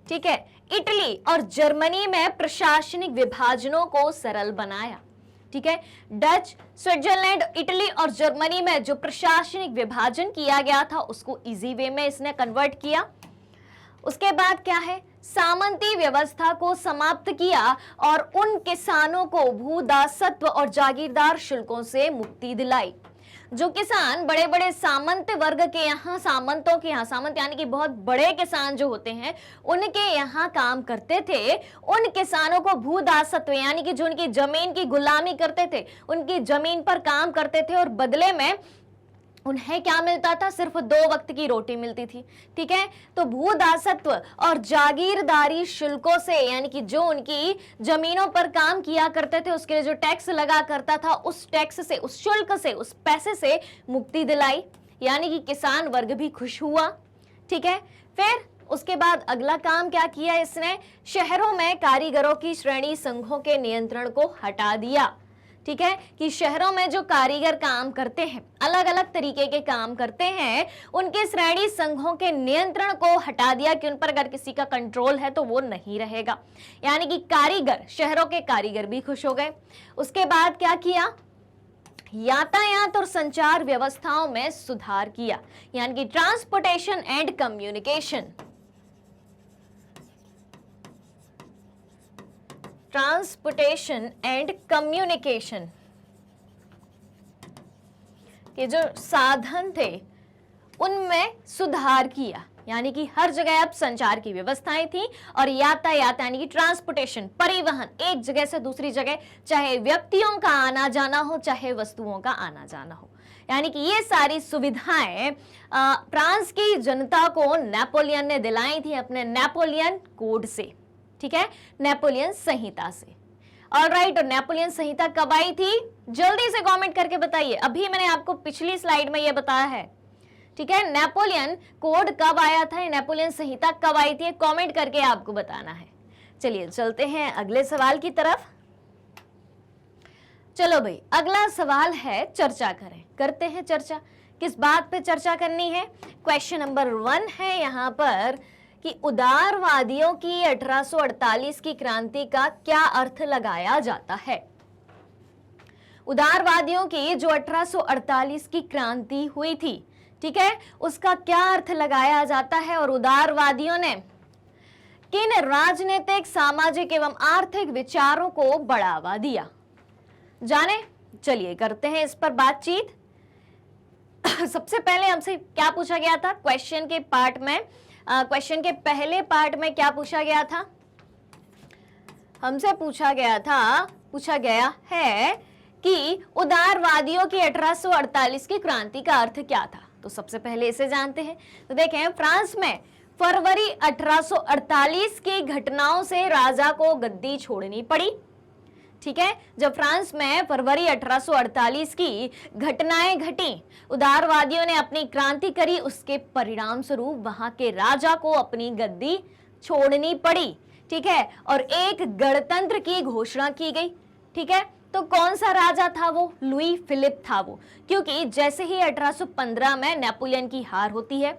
ठीक है, इटली और जर्मनी में प्रशासनिक विभाजनों को सरल बनाया। ठीक है, डच, स्विट्जरलैंड, इटली और जर्मनी में जो प्रशासनिक विभाजन किया गया था उसको इजी वे में इसने कन्वर्ट किया। उसके बाद क्या है, सामंती व्यवस्था को समाप्त किया और उन किसानों को भूदासत्व और जागीरदार शुल्कों से मुक्ति दिलाई। जो किसान बड़े बड़े सामंत वर्ग के यहाँ, सामंतों के यहाँ, सामंत यानी कि बहुत बड़े किसान जो होते हैं उनके यहाँ काम करते थे, उन किसानों को भूदासत्व यानी कि जो उनकी जमीन की गुलामी करते थे, उनकी जमीन पर काम करते थे और बदले में उन्हें क्या मिलता था, सिर्फ 2 वक्त की रोटी मिलती थी। ठीक है, तो भूदासत्व और जागीरदारी शुल्कों से यानी कि जो उनकी जमीनों पर काम किया करते थे उसके लिए जो टैक्स लगा करता था, उस टैक्स से, उस शुल्क से, उस पैसे से मुक्ति दिलाई, यानी कि किसान वर्ग भी खुश हुआ। ठीक है, फिर उसके बाद अगला काम क्या किया इसने, शहरों में कारीगरों की श्रेणी संघों के नियंत्रण को हटा दिया। ठीक है, कि शहरों में जो कारीगर काम करते हैं, अलग अलग तरीके के काम करते हैं, उनके श्रेणी संघों के नियंत्रण को हटा दिया कि उन पर अगर किसी का कंट्रोल है तो वो नहीं रहेगा, यानी कि कारीगर, शहरों के कारीगर भी खुश हो गए। उसके बाद क्या किया, यातायात और संचार व्यवस्थाओं में सुधार किया, यानी कि transportation and communication, transportation and communication के जो साधन थे उनमें सुधार किया, यानी कि हर जगह अब संचार की व्यवस्थाएं थी और यातायात यानी कि ट्रांसपोर्टेशन, परिवहन, एक जगह से दूसरी जगह, चाहे व्यक्तियों का आना जाना हो चाहे वस्तुओं का आना जाना हो, यानी कि ये सारी सुविधाएं फ्रांस की जनता को नेपोलियन ने दिलाई थी अपने नेपोलियन कोड से। ठीक है, नेपोलियन संहिता से। ऑलराइट, और नेपोलियन संहिता कब आई थी, जल्दी से कमेंट करके बताइए। अभी मैंने आपको पिछली स्लाइड में ये बताया है। ठीक है, नेपोलियन कोड कब आया था, नेपोलियन संहिता कब आई थी, कमेंट करके आपको बताना है। चलिए चलते हैं अगले सवाल की तरफ। चलो भाई, अगला सवाल है, चर्चा करें, करते हैं चर्चा। किस बात पे चर्चा करनी है, क्वेश्चन नंबर 1 है यहाँ पर कि उदारवादियों की 1848 की क्रांति का क्या अर्थ लगाया जाता है। उदारवादियों की जो 1848 की क्रांति हुई थी, ठीक है, उसका क्या अर्थ लगाया जाता है और उदारवादियों ने किन राजनीतिक, सामाजिक एवं आर्थिक विचारों को बढ़ावा दिया, जाने। चलिए करते हैं इस पर बातचीत। सबसे पहले हमसे क्या पूछा गया था क्वेश्चन के पार्ट में, क्वेश्चन के पहले पार्ट में क्या पूछा गया था, हमसे पूछा गया है कि उदारवादियों की 1848 की क्रांति का अर्थ क्या था। तो सबसे पहले इसे जानते हैं। तो देखें, फ्रांस में फरवरी 1848 की घटनाओं से राजा को गद्दी छोड़नी पड़ी। ठीक है, जब फ्रांस में फरवरी 1848 की घटनाएं घटी, उदारवादियों ने अपनी क्रांति करी, उसके परिणाम स्वरूप वहां के राजा को अपनी गद्दी छोड़नी पड़ी। ठीक है, और एक गणतंत्र की घोषणा की गई। ठीक है, तो कौन सा राजा था वो, लुई फिलिप था वो, क्योंकि जैसे ही 1815 में नेपोलियन की हार होती है,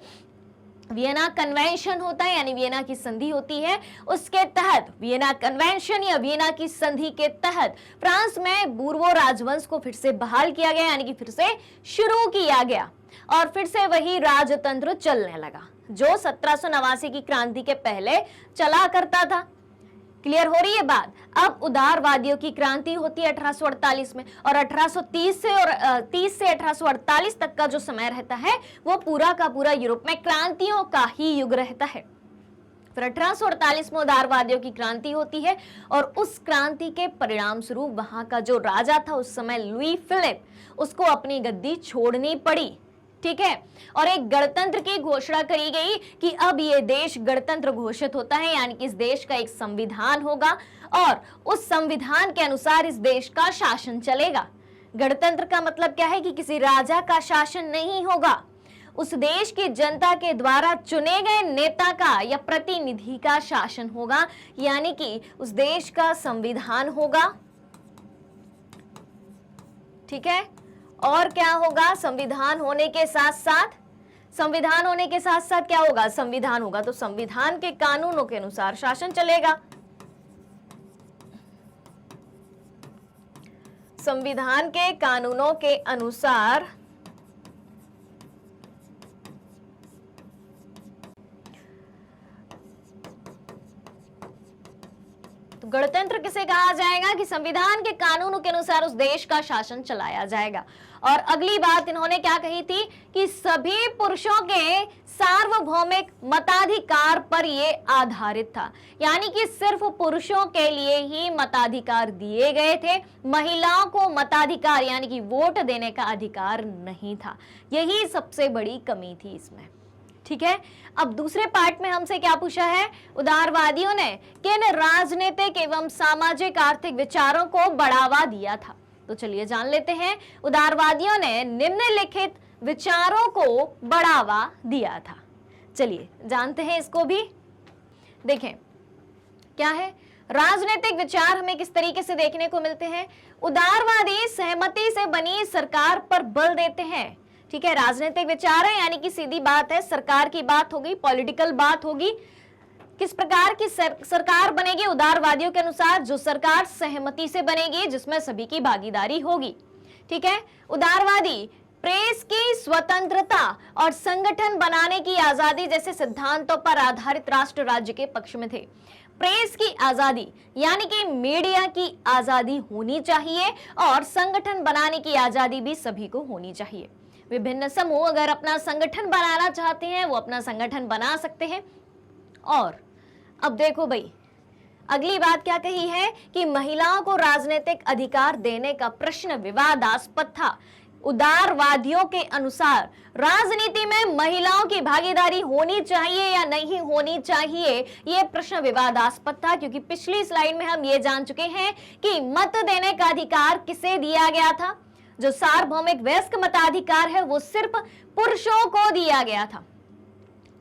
वियना कन्वेंशन होता है, यानी वियना की संधि होती है, उसके तहत वियना कन्वेंशन या वियना की संधि के तहत फ्रांस में बूर्बो राजवंश को फिर से बहाल किया गया, यानी कि फिर से शुरू किया गया और फिर से वही राजतंत्र चलने लगा जो 1789 की क्रांति के पहले चला करता था। क्लियर हो रही है बात। अब उदारवादियों की क्रांति होती है 1848 में और 1830 से और 30 से 1848 तक का जो समय रहता है वो पूरा का पूरा यूरोप में क्रांतियों का ही युग रहता है। फिर 1848 में उदारवादियों की क्रांति होती है और उस क्रांति के परिणाम स्वरूप वहां का जो राजा था उस समय लुई फिलिप, उसको अपनी गद्दी छोड़नी पड़ी। ठीक है, और एक गणतंत्र की घोषणा करी गई कि अब ये देश गणतंत्र घोषित होता है, यानी कि इस देश का एक संविधान होगा और उस संविधान के अनुसार इस देश का शासन चलेगा। गणतंत्र का मतलब क्या है कि किसी राजा का शासन नहीं होगा, उस देश की जनता के द्वारा चुने गए नेता का या प्रतिनिधि का शासन होगा, यानी कि उस देश का संविधान होगा। ठीक है, और क्या होगा, संविधान होने के साथ साथ क्या होगा, संविधान होगा तो संविधान के कानूनों के अनुसार शासन चलेगा। संविधान के कानूनों के अनुसार तो गणतंत्र किसे कहा जाएगा कि संविधान के कानूनों के अनुसार उस देश का शासन चलाया जाएगा। और अगली बात इन्होंने क्या कही थी कि सभी पुरुषों के सार्वभौमिक मताधिकार पर यह आधारित था, यानी कि सिर्फ पुरुषों के लिए ही मताधिकार दिए गए थे, महिलाओं को मताधिकार यानी कि वोट देने का अधिकार नहीं था। यही सबसे बड़ी कमी थी इसमें। ठीक है, अब दूसरे पार्ट में हमसे क्या पूछा है, उदारवादियों ने किन राजनीतिक एवं सामाजिक आर्थिक विचारों को बढ़ावा दिया था। तो चलिए जान लेते हैं, उदारवादियों ने निम्नलिखित विचारों को बढ़ावा दिया था। चलिए जानते हैं इसको भी। देखें क्या है, राजनीतिक विचार हमें किस तरीके से देखने को मिलते हैं। उदारवादी सहमति से बनी सरकार पर बल देते हैं। ठीक है, राजनीतिक विचार है यानी कि सीधी बात है, सरकार की बात होगी, पॉलिटिकल बात होगी। किस प्रकार की सरकार बनेगी, उदारवादियों के अनुसार जो सरकार सहमति से बनेगी, जिसमें सभी की भागीदारी होगी। ठीक है, उदारवादी प्रेस की स्वतंत्रता और संगठन बनाने की आजादी जैसे सिद्धांतों पर आधारित राष्ट्र राज्य के पक्ष में थे। प्रेस की आजादी यानी कि मीडिया की आजादी होनी चाहिए और संगठन बनाने की आजादी भी सभी को होनी चाहिए। विभिन्न समूह अगर अपना संगठन बनाना चाहते हैं वो अपना संगठन बना सकते हैं। और अब देखो भाई, अगली बात क्या कही है कि महिलाओं को राजनीतिक अधिकार देने का प्रश्न विवादास्पद था। उदारवादियों के अनुसार राजनीति में महिलाओं की भागीदारी होनी चाहिए या नहीं होनी चाहिए, यह प्रश्न विवादास्पद था, क्योंकि पिछली स्लाइड में हम ये जान चुके हैं कि मत देने का अधिकार किसे दिया गया था। जो सार्वभौमिक वयस्क मताधिकार है वो सिर्फ पुरुषों को दिया गया था।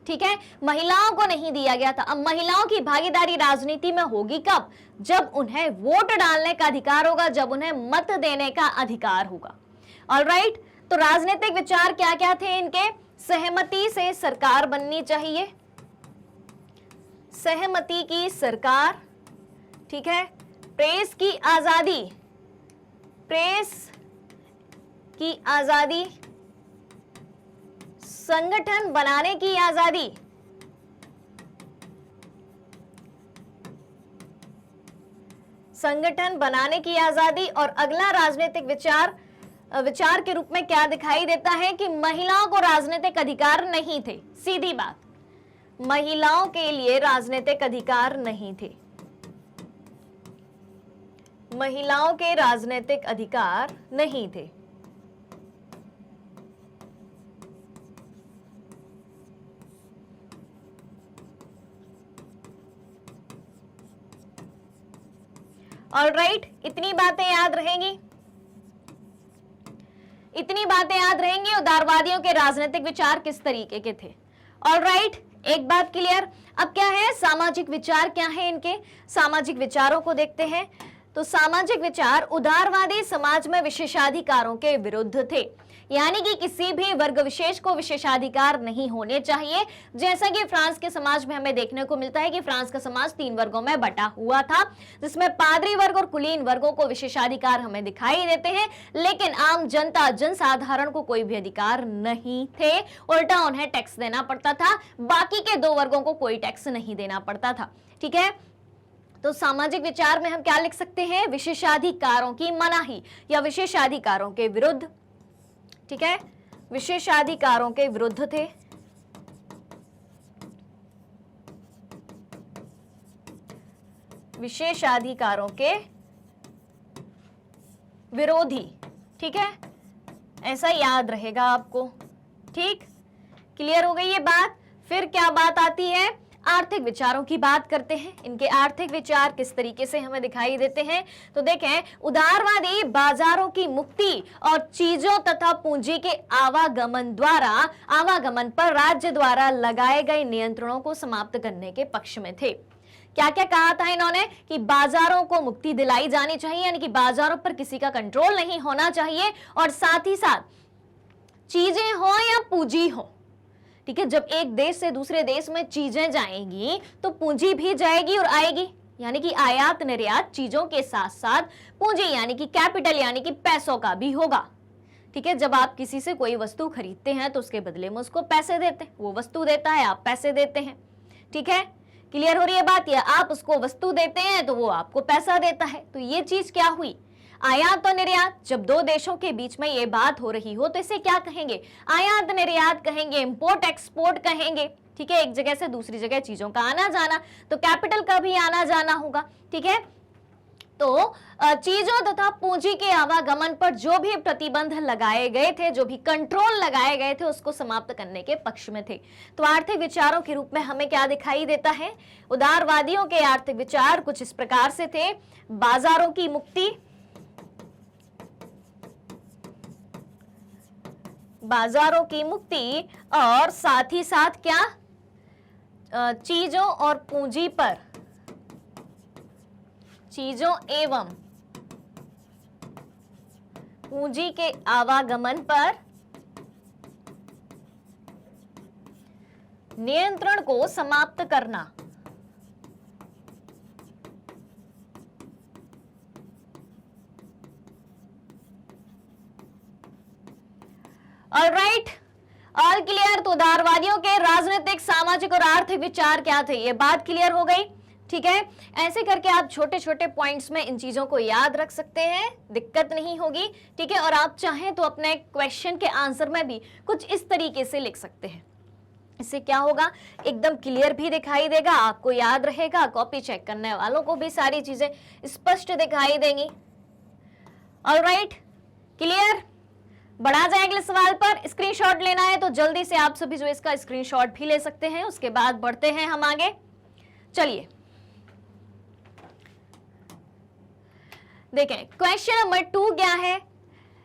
ठीक है, महिलाओं को नहीं दिया गया था। अब महिलाओं की भागीदारी राजनीति में होगी कब, जब उन्हें वोट डालने का अधिकार होगा, जब उन्हें मत देने का अधिकार होगा। ऑलराइट, तो राजनीतिक विचार क्या क्या थे इनके, सहमति से सरकार बननी चाहिए, सहमति की सरकार। ठीक है, प्रेस की आजादी, प्रेस की आजादी, संगठन बनाने की आजादी, संगठन बनाने की आजादी। और अगला राजनीतिक विचार के रूप में क्या दिखाई देता है कि महिलाओं को राजनीतिक अधिकार नहीं थे। सीधी बात, महिलाओं के लिए राजनीतिक अधिकार नहीं थे, महिलाओं के राजनीतिक अधिकार नहीं थे। ऑलराइट, इतनी बातें याद रहेंगी, इतनी बातें याद रहेंगी उदारवादियों के राजनीतिक विचार किस तरीके के थे। ऑलराइट, एक बात क्लियर। अब क्या है, सामाजिक विचार क्या है इनके, सामाजिक विचारों को देखते हैं। तो सामाजिक विचार उदारवादी समाज में विशेषाधिकारों के विरुद्ध थे, यानी कि किसी भी वर्ग विशेष को विशेषाधिकार नहीं होने चाहिए। जैसा कि फ्रांस के समाज में हमें देखने को मिलता है कि फ्रांस का समाज 3 वर्गों में बटा हुआ था, जिसमें पादरी वर्ग और कुलीन वर्गों को विशेषाधिकार हमें दिखाई देते हैं, लेकिन आम जनता, जनसाधारण को कोई भी अधिकार नहीं थे। उल्टा उन्हें टैक्स देना पड़ता था, बाकी के 2 वर्गों को कोई टैक्स नहीं देना पड़ता था। ठीक है, तो सामाजिक विचार में हम क्या लिख सकते हैं, विशेषाधिकारों की मनाही या विशेषाधिकारों के विरुद्ध। ठीक है, विशेषाधिकारों के विरुद्ध थे। विशेषाधिकारों के विरोधी। ठीक है, ऐसा याद रहेगा आपको। ठीक, क्लियर हो गई ये बात। फिर क्या बात आती है, आर्थिक विचारों की बात करते हैं। इनके आर्थिक विचार किस तरीके से हमें दिखाई देते हैं, तो देखें, उदारवादी बाजारों की मुक्ति और चीजों तथा पूंजी के आवागमन पर राज्य द्वारा लगाए गए नियंत्रणों को समाप्त करने के पक्ष में थे। क्या क्या कहा था इन्होंने कि बाजारों को मुक्ति दिलाई जानी चाहिए, यानी कि बाजारों पर किसी का कंट्रोल नहीं होना चाहिए, और साथ ही साथ चीजें हो या पूंजी हो। ठीक है, जब एक देश से दूसरे देश में चीजें जाएंगी तो पूंजी भी जाएगी और आएगी, यानी कि आयात निर्यात चीजों के साथ साथ पूंजी यानी कि कैपिटल यानी कि पैसों का भी होगा। ठीक है, जब आप किसी से कोई वस्तु खरीदते हैं तो उसके बदले में उसको पैसे देते हैं, वो वस्तु देता है, आप पैसे देते हैं। ठीक है, क्लियर हो रही है बात, या आप उसको वस्तु देते हैं तो वो आपको पैसा देता है। तो ये चीज क्या हुई, आयात और निर्यात। जब दो देशों के बीच में ये बात हो रही हो तो इसे क्या कहेंगे, आयात निर्यात कहेंगे, इंपोर्ट एक्सपोर्ट कहेंगे। ठीक है, एक जगह से दूसरी जगह चीजों का आना जाना, तो कैपिटल का भी आना जाना होगा। ठीक है, तो चीजों तथा पूंजी के आवागमन पर जो भी प्रतिबंध लगाए गए थे, जो भी कंट्रोल लगाए गए थे, उसको समाप्त करने के पक्ष में थे। तो आर्थिक विचारों के रूप में हमें क्या दिखाई देता है, उदारवादियों के आर्थिक विचार कुछ इस प्रकार से थे, बाजारों की मुक्ति, बाजारों की मुक्ति, और साथ ही साथ क्या, चीजों और पूंजी पर, चीजों एवं पूंजी के आवागमन पर नियंत्रण को समाप्त करना। Alright, all clear. तो उदारवादियों के राजनीतिक, सामाजिक और आर्थिक विचार क्या थे, ये बात क्लियर हो गई। ठीक है, ऐसे करके आप छोटे छोटे पॉइंट्स में इन चीजों को याद रख सकते हैं, दिक्कत नहीं होगी। ठीक है, और आप चाहें तो अपने क्वेश्चन के आंसर में भी कुछ इस तरीके से लिख सकते हैं। इससे क्या होगा, एकदम क्लियर भी दिखाई देगा, आपको याद रहेगा, कॉपी चेक करने वालों को भी सारी चीजें स्पष्ट दिखाई देंगी। Alright, clear. बढ़ा जाए अगले सवाल पर। स्क्रीनशॉट लेना है तो जल्दी से आप सभी जो इसका स्क्रीनशॉट भी ले सकते हैं। उसके बाद बढ़ते हैं हम आगे। चलिए देखें, क्वेश्चन नंबर 2 क्या है,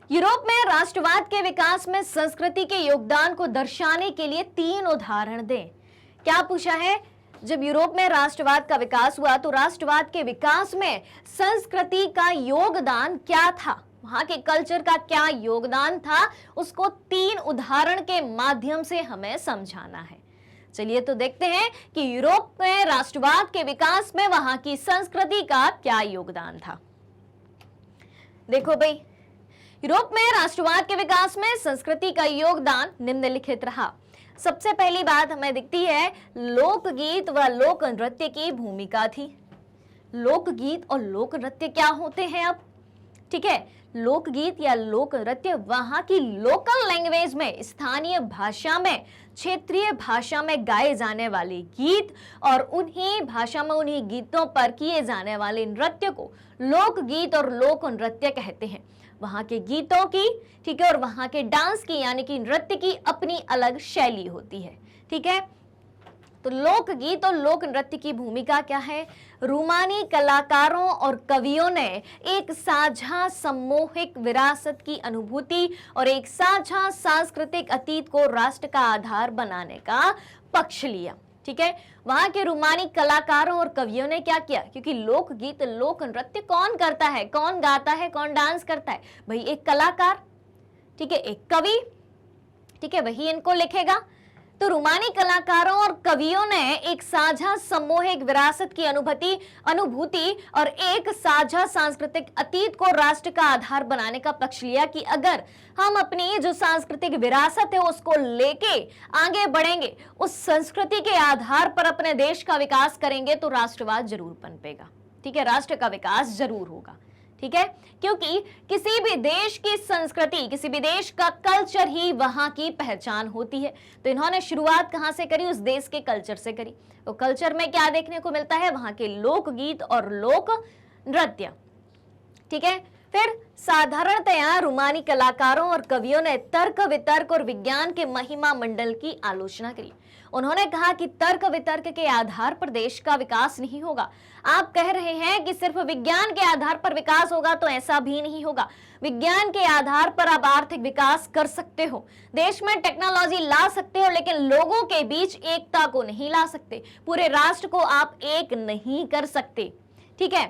यूरोप में राष्ट्रवाद के विकास में संस्कृति के योगदान को दर्शाने के लिए 3 उदाहरण दें। क्या पूछा है, जब यूरोप में राष्ट्रवाद का विकास हुआ तो राष्ट्रवाद के विकास में संस्कृति का योगदान क्या था, वहां के कल्चर का क्या योगदान था, उसको 3 उदाहरण के माध्यम से हमें समझाना है। चलिए तो देखते हैं कि यूरोप में राष्ट्रवाद के विकास में वहां की संस्कृति का क्या योगदान था। देखो भाई, यूरोप में राष्ट्रवाद के विकास में संस्कृति का योगदान निम्नलिखित रहा। सबसे पहली बात हमें दिखती है, लोकगीत व लोक नृत्य की भूमिका थी। लोकगीत और लोक नृत्य क्या होते हैं अब, ठीक है, लोकगीत या लोक नृत्य वहां की लोकल लैंग्वेज में, स्थानीय भाषा में, क्षेत्रीय भाषा में गाए जाने वाले गीत और उन्हीं भाषा में उन्हीं गीतों पर किए जाने वाले नृत्य को लोकगीत और लोक नृत्य कहते हैं। वहां के गीतों की, ठीक है, और वहां के डांस की यानी कि नृत्य की अपनी अलग शैली होती है। ठीक है, तो लोकगीत और लोक नृत्य की भूमिका क्या है, रूमानी कलाकारों और कवियों ने एक साझा सम्मोहिक विरासत की अनुभूति और एक साझा सांस्कृतिक अतीत को राष्ट्र का आधार बनाने का पक्ष लिया। ठीक है, वहां के रूमानी कलाकारों और कवियों ने क्या किया, क्योंकि लोकगीत लोक नृत्य कौन करता है, कौन गाता है, कौन डांस करता है, भाई एक कलाकार, ठीक है, एक कवि, ठीक है, वही इनको लिखेगा। तो रूमानी कलाकारों और कवियों ने एक साझा सम्मोहिक विरासत की अनुभूति और एक साझा सांस्कृतिक अतीत को राष्ट्र का आधार बनाने का पक्ष लिया कि अगर हम अपनी जो सांस्कृतिक विरासत है उसको लेके आगे बढ़ेंगे, उस संस्कृति के आधार पर अपने देश का विकास करेंगे तो राष्ट्रवाद जरूर पनपेगा। ठीक है, राष्ट्र का विकास जरूर होगा। ठीक है, क्योंकि किसी भी देश की संस्कृति, किसी भी देश का कल्चर ही वहां की पहचान होती है। तो इन्होंने शुरुआत कहां से करी? उस देश के कल्चर से करी। तो कल्चर में क्या देखने को मिलता है? वहां के लोकगीत और लोक नृत्य। ठीक है, फिर साधारणतया रूमानी कलाकारों और कवियों ने तर्क वितर्क और विज्ञान के महिमा मंडल की आलोचना करी। उन्होंने कहा कि तर्क वितर्क के आधार पर देश का विकास नहीं होगा। आप कह रहे हैं कि सिर्फ विज्ञान के आधार पर विकास होगा, तो ऐसा भी नहीं होगा। विज्ञान के आधार पर आप आर्थिक विकास कर सकते हो, देश में टेक्नोलॉजी ला सकते हो, लेकिन लोगों के बीच एकता को नहीं ला सकते, पूरे राष्ट्र को आप एक नहीं कर सकते। ठीक है,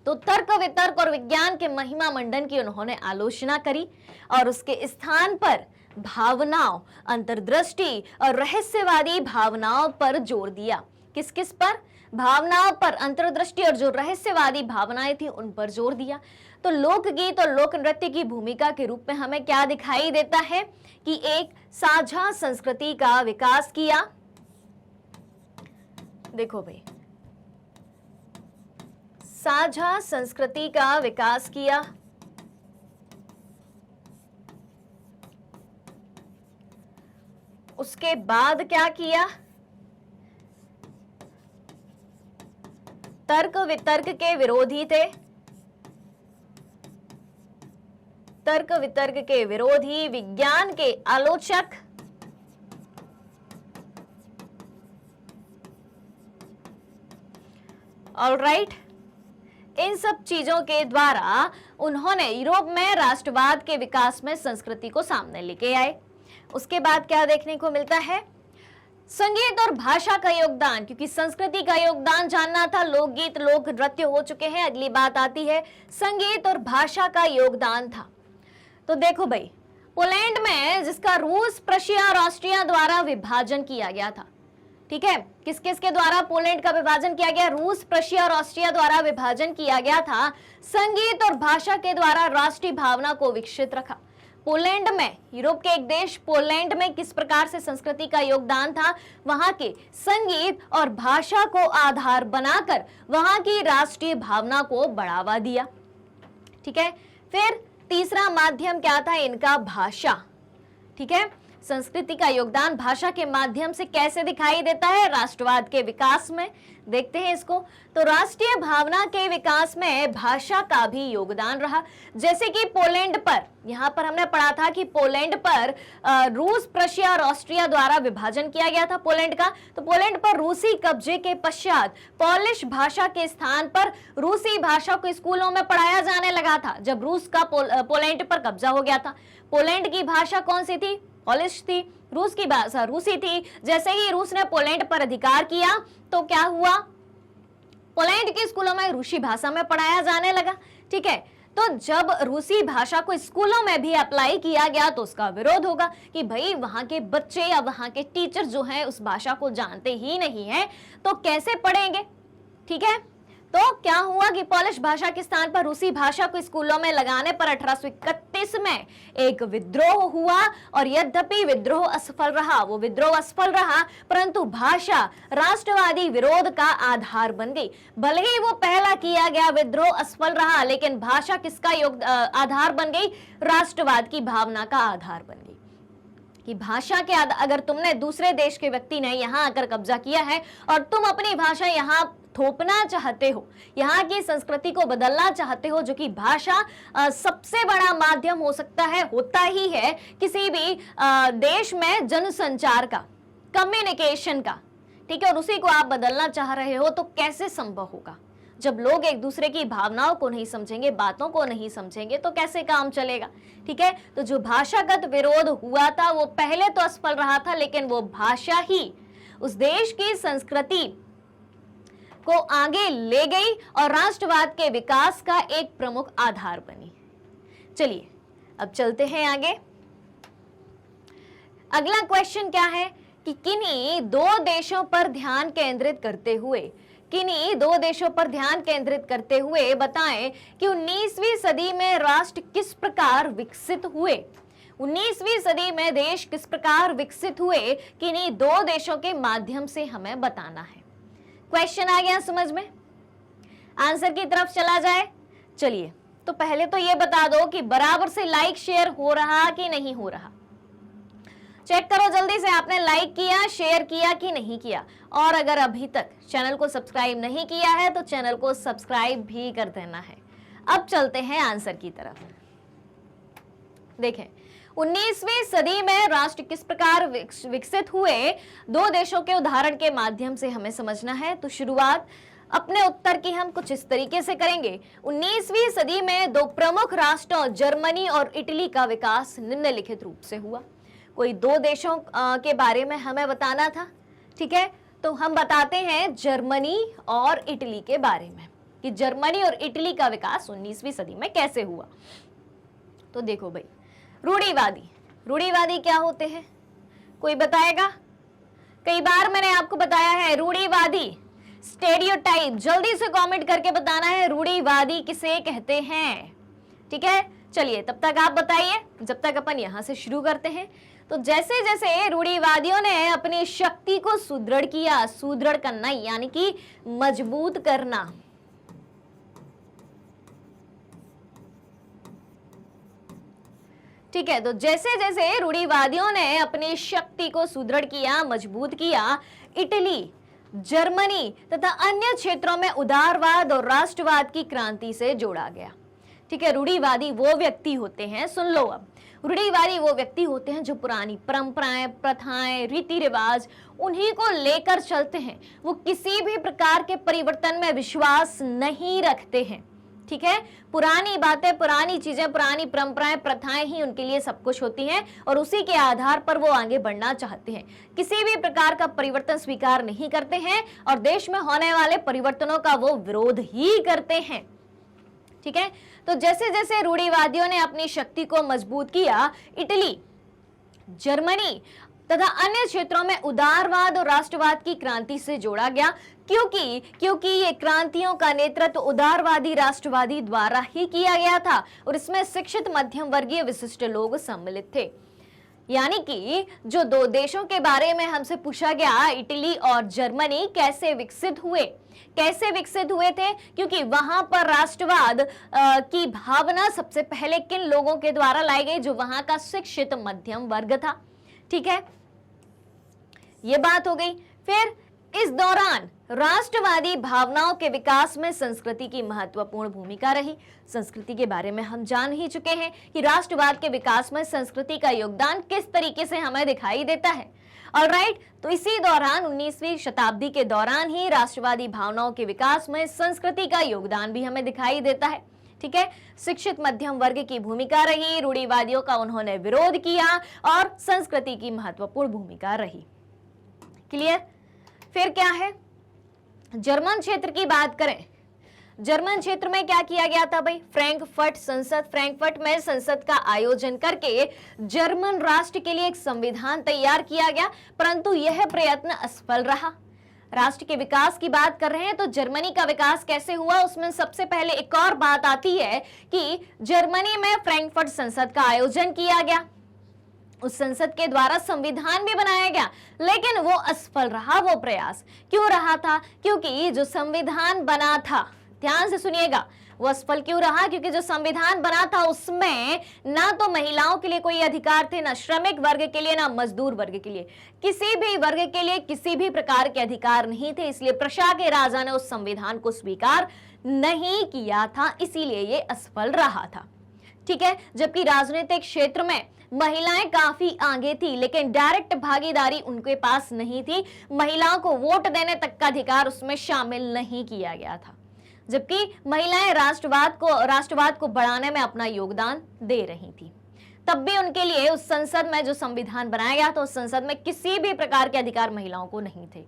तो तर्क वितर्क और विज्ञान के महिमा मंडन की उन्होंने आलोचना करी और उसके स्थान पर भावनाओं, अंतर्दृष्टि और रहस्यवादी भावनाओं पर जोर दिया। किस किस पर? भावनाओं पर, अंतर्दृष्टि और जो रहस्यवादी भावनाएं थी उन पर जोर दिया। तो लोकगीत और लोक नृत्य की भूमिका के रूप में हमें क्या दिखाई देता है कि एक साझा संस्कृति का विकास किया। देखो भाई, साझा संस्कृति का विकास किया, उसके बाद क्या किया? तर्क वितर्क के विरोधी थे, तर्क वितर्क के विरोधी, विज्ञान के आलोचक, ऑलराइट। इन सब चीजों के द्वारा उन्होंने यूरोप में राष्ट्रवाद के विकास में संस्कृति को सामने लेके आए। उसके बाद क्या देखने को मिलता है? संगीत और भाषा का योगदान, क्योंकि संस्कृति का योगदान जानना था, लोकगीत लोक नृत्य हो चुके हैं, अगली बात आती है संगीत और भाषा का योगदान था। तो देखो भाई, पोलैंड में जिसका रूस, प्रशिया और ऑस्ट्रिया द्वारा विभाजन किया गया था। ठीक है, किस किस के द्वारा पोलैंड का विभाजन किया गया? रूस, प्रशिया और ऑस्ट्रिया द्वारा विभाजन किया गया था। संगीत और भाषा के द्वारा राष्ट्रीय भावना को विकसित रखा। पोलैंड में, यूरोप के एक देश पोलैंड में किस प्रकार से संस्कृति का योगदान था? वहां के संगीत और भाषा को आधार बनाकर वहां की राष्ट्रीय भावना को बढ़ावा दिया। ठीक है, फिर तीसरा माध्यम क्या था इनका? भाषा। ठीक है, संस्कृति का योगदान भाषा के माध्यम से कैसे दिखाई देता है? राष्ट्रवाद के विकास में। देखते हैं इसको। तो राष्ट्रीय भावना के विकास में भाषा का भी योगदान रहा। जैसे कि पोलैंड पर, यहां पर हमने पढ़ा था कि पोलैंड पर रूस, प्रशिया और ऑस्ट्रिया द्वारा विभाजन किया गया था पोलैंड का। तो पोलैंड पर रूसी कब्जे के पश्चात पोलिश भाषा के स्थान पर रूसी भाषा को स्कूलों में पढ़ाया जाने लगा था, जब रूस का पोलैंड पर कब्जा हो गया था। पोलैंड की भाषा कौन सी थी? पोलिश थी। रूस की भाषा रूसी थी। जैसे ही रूस ने पोलैंड पर अधिकार किया तो क्या हुआ? पोलैंड के स्कूलों में रूसी भाषा में पढ़ाया जाने लगा। ठीक है, तो जब रूसी भाषा को स्कूलों में भी अप्लाई किया गया तो उसका विरोध होगा कि भाई वहां के बच्चे या वहां के टीचर जो हैं उस भाषा को जानते ही नहीं है, तो कैसे पढ़ेंगे? ठीक है, तो क्या हुआ कि पोलिश भाषा के स्थान पर रूसी भाषा को स्कूलों में लगाने पर 1831 में एक विद्रोह हुआ और यद्यपि विद्रोह असफल रहा, वो विद्रोह असफल रहा, परंतु भाषा राष्ट्रवादी विरोध का आधार बन गई। भले ही वो पहला किया गया विद्रोह असफल रहा, लेकिन भाषा किसका आधार बन गई? राष्ट्रवाद की भावना का आधार बन गई। कि भाषा के अगर तुमने, दूसरे देश के व्यक्ति ने यहाँ आकर कब्जा किया है और तुम अपनी भाषा यहाँ थोपना चाहते हो, यहाँ की संस्कृति को बदलना चाहते हो, जो कि भाषा सबसे बड़ा माध्यम हो सकता है, होता ही है किसी भी देश में जनसंचार का, कम्युनिकेशन का। ठीक है, और उसी को आप बदलना चाह रहे हो, तो कैसे संभव होगा? जब लोग एक दूसरे की भावनाओं को नहीं समझेंगे, बातों को नहीं समझेंगे, तो कैसे काम चलेगा? ठीक है, तो जो भाषागत विरोध हुआ था वो पहले तो असफल रहा था, लेकिन वो भाषा ही उस देश की संस्कृति को आगे ले गई और राष्ट्रवाद के विकास का एक प्रमुख आधार बनी। चलिए अब चलते हैं आगे। अगला क्वेश्चन क्या है कि किन्हीं दो देशों पर ध्यान केंद्रित करते हुए बताएं कि 19वीं सदी में राष्ट्र किस प्रकार विकसित हुए। 19वीं सदी में देश किस प्रकार विकसित हुए, किन्हीं दो देशों के माध्यम से हमें बताना है। क्वेश्चन आ गया समझ में? आंसर की तरफ चला जाए चलिए, तो पहले तो ये बता दो कि बराबर से लाइक शेयर हो रहा कि नहीं हो रहा। चेक करो जल्दी से, आपने लाइक किया, शेयर किया कि नहीं किया। और अगर अभी तक चैनल को सब्सक्राइब नहीं किया है तो चैनल को सब्सक्राइब भी कर देना है। अब चलते हैं आंसर की तरफ। देखें, 19वीं सदी में राष्ट्र किस प्रकार विकसित हुए, दो देशों के उदाहरण के माध्यम से हमें समझना है। तो शुरुआत अपने उत्तर की हम कुछ इस तरीके से करेंगे। 19वीं सदी में दो प्रमुख राष्ट्रों जर्मनी और इटली का विकास निम्नलिखित रूप से हुआ। कोई दो देशों के बारे में हमें बताना था, ठीक है, तो हम बताते हैं जर्मनी और इटली के बारे में कि जर्मनी और इटली का विकास 19वीं सदी में कैसे हुआ। तो देखो भाई, रूढ़िवादी क्या होते हैं, कोई बताएगा? कई बार मैंने आपको बताया है रूढ़िवादी, स्टेरियोटाइप, जल्दी से कमेंट करके बताना है रूढ़िवादी किसे कहते हैं, ठीक है। चलिए तब तक आप बताइए, जब तक अपन यहां से शुरू करते हैं। तो जैसे जैसे रूढ़िवादियों ने अपनी शक्ति को सुदृढ़ किया, सुदृढ़ करना यानी कि मजबूत करना, ठीक है, तो जैसे जैसे रूढ़िवादियों ने अपनी शक्ति को सुदृढ़ किया, मजबूत किया, इटली, जर्मनी तथा अन्य क्षेत्रों में उदारवाद और राष्ट्रवाद की क्रांति से जोड़ा गया। ठीक है, रूढ़िवादी वो व्यक्ति होते हैं, सुन लो अब, रूढ़िवादी वो व्यक्ति होते हैं जो पुरानी परंपराएं, प्रथाएं, रीति रिवाज उन्हीं को लेकर चलते हैं। वो किसी भी प्रकार के परिवर्तन में विश्वास नहीं रखते हैं। ठीक है, पुरानी बातें, पुरानी चीजें, पुरानी परंपराएं, प्रथाएं ही उनके लिए सब कुछ होती हैं और उसी के आधार पर वो आगे बढ़ना चाहते हैं। किसी भी प्रकार का परिवर्तन स्वीकार नहीं करते हैं और देश में होने वाले परिवर्तनों का वो विरोध ही करते हैं। ठीक है, तो जैसे जैसे रूढ़िवादियों ने अपनी शक्ति को मजबूत किया, इटली, जर्मनी तथा अन्य क्षेत्रों में उदारवाद और राष्ट्रवाद की क्रांति से जोड़ा गया, क्योंकि ये क्रांतियों का नेतृत्व उदारवादी राष्ट्रवादी द्वारा ही किया गया था और इसमें शिक्षित मध्यम वर्गीय विशिष्ट लोग सम्मिलित थे। यानी कि जो दो देशों के बारे में हमसे पूछा गया, इटली और जर्मनी कैसे विकसित हुए थे, क्योंकि वहां पर राष्ट्रवाद की भावना सबसे पहले किन लोगों के द्वारा लाई गई, जो वहां का शिक्षित मध्यम वर्ग था। ठीक है, ये बात हो गई। फिर इस दौरान राष्ट्रवादी भावनाओं के विकास में संस्कृति की महत्वपूर्ण भूमिका रही। संस्कृति के बारे में हम जान ही चुके हैं कि राष्ट्रवाद के विकास में संस्कृति का योगदान किस तरीके से हमें दिखाई देता है। ऑलराइट, तो इसी दौरान 19वीं शताब्दी के दौरान ही राष्ट्रवादी भावनाओं के विकास में संस्कृति का योगदान भी हमें दिखाई देता है। ठीक है, शिक्षित मध्यम वर्ग की भूमिका रही, रूढ़िवादियों का उन्होंने विरोध किया और संस्कृति की महत्वपूर्ण भूमिका रही। क्लियर? फिर क्या है, जर्मन क्षेत्र की बात करें। जर्मन क्षेत्र में क्या किया गया था भाई? फ्रैंकफर्ट में संसद का आयोजन करके जर्मन राष्ट्र के लिए एक संविधान तैयार किया गया, परंतु यह प्रयत्न असफल रहा। राष्ट्र के विकास की बात कर रहे हैं तो जर्मनी का विकास कैसे हुआ, उसमें सबसे पहले एक और बात आती है कि जर्मनी में फ्रैंकफर्ट संसद का आयोजन किया गया, उस संसद के द्वारा संविधान भी बनाया गया, लेकिन वो असफल रहा वो प्रयास। क्यों रहा था? क्योंकि जो संविधान बना था, ध्यान से सुनिएगा, वो असफल क्यों रहा? क्योंकि जो संविधान बना था उसमें ना तो महिलाओं के लिए कोई अधिकार थे, ना श्रमिक वर्ग के लिए, ना मजदूर वर्ग के लिए, किसी भी वर्ग के लिए किसी भी प्रकार के अधिकार नहीं थे। इसलिए प्रशा के राजा ने उस संविधान को स्वीकार नहीं किया था, इसीलिए ये असफल रहा था। ठीक है, जबकि राजनीतिक क्षेत्र में महिलाएं काफी आगे थी, लेकिन डायरेक्ट भागीदारी उनके पास नहीं थी। महिलाओं को वोट देने तक का अधिकार उसमें शामिल नहीं किया गया था, जबकि महिलाएं राष्ट्रवाद को बढ़ाने में अपना योगदान दे रही थी। तब भी उनके लिए उस संसद में जो संविधान बनाया गया था, उस संसद में किसी भी प्रकार के अधिकार महिलाओं को नहीं थे।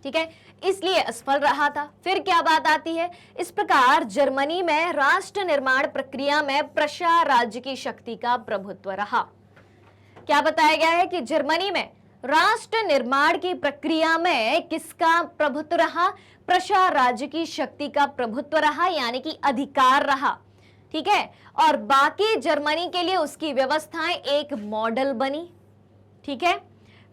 ठीक है, इसलिए असफल रहा था। फिर क्या बात आती है, इस प्रकार जर्मनी में राष्ट्र निर्माण प्रक्रिया में प्रशा राज्य की शक्ति का प्रभुत्व रहा। क्या बताया गया है कि जर्मनी में राष्ट्र निर्माण की प्रक्रिया में किसका प्रभुत्व रहा? प्रशा राज्य की शक्ति का प्रभुत्व रहा, यानी कि अधिकार रहा। ठीक है, और बाकी जर्मनी के लिए उसकी व्यवस्थाएं एक मॉडल बनी। ठीक है,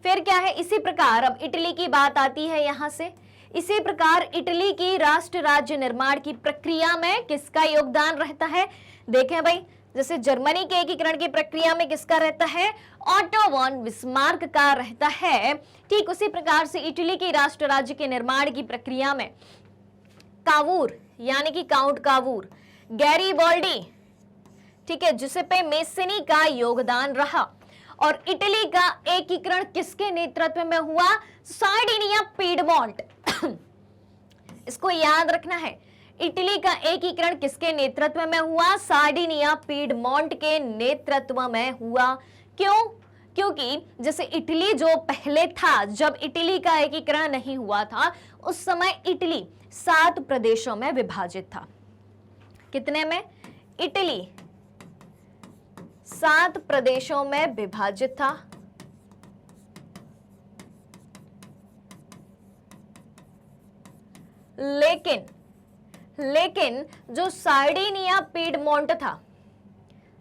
फिर क्या है, इसी प्रकार अब इटली की बात आती है। यहां से इसी प्रकार इटली की राष्ट्र राज्य निर्माण की प्रक्रिया में किसका योगदान रहता है? देखें भाई, जैसे जर्मनी के एकीकरण की प्रक्रिया में किसका रहता है? ऑटो वॉन बिस्मार्क का रहता है। ठीक उसी प्रकार से इटली की राष्ट्र राज्य के निर्माण की प्रक्रिया में कावूर यानी कि काउंट कावूर, गैरीबॉल्डी, ठीक है, जिसेपे मेसिनी का योगदान रहा। और इटली का एकीकरण किसके नेतृत्व में हुआ? सार्डिनिया पीडमोंट इसको याद रखना है, इटली का एकीकरण किसके नेतृत्व में हुआ? सार्डिनिया पीडमोंट के नेतृत्व में हुआ। क्यों? क्योंकि जैसे इटली जो पहले था, जब इटली का एकीकरण नहीं हुआ था, उस समय इटली 7 प्रदेशों में विभाजित था। कितने में? इटली 7 प्रदेशों में विभाजित था। लेकिन जो सार्डिनिया पीडमोंट था,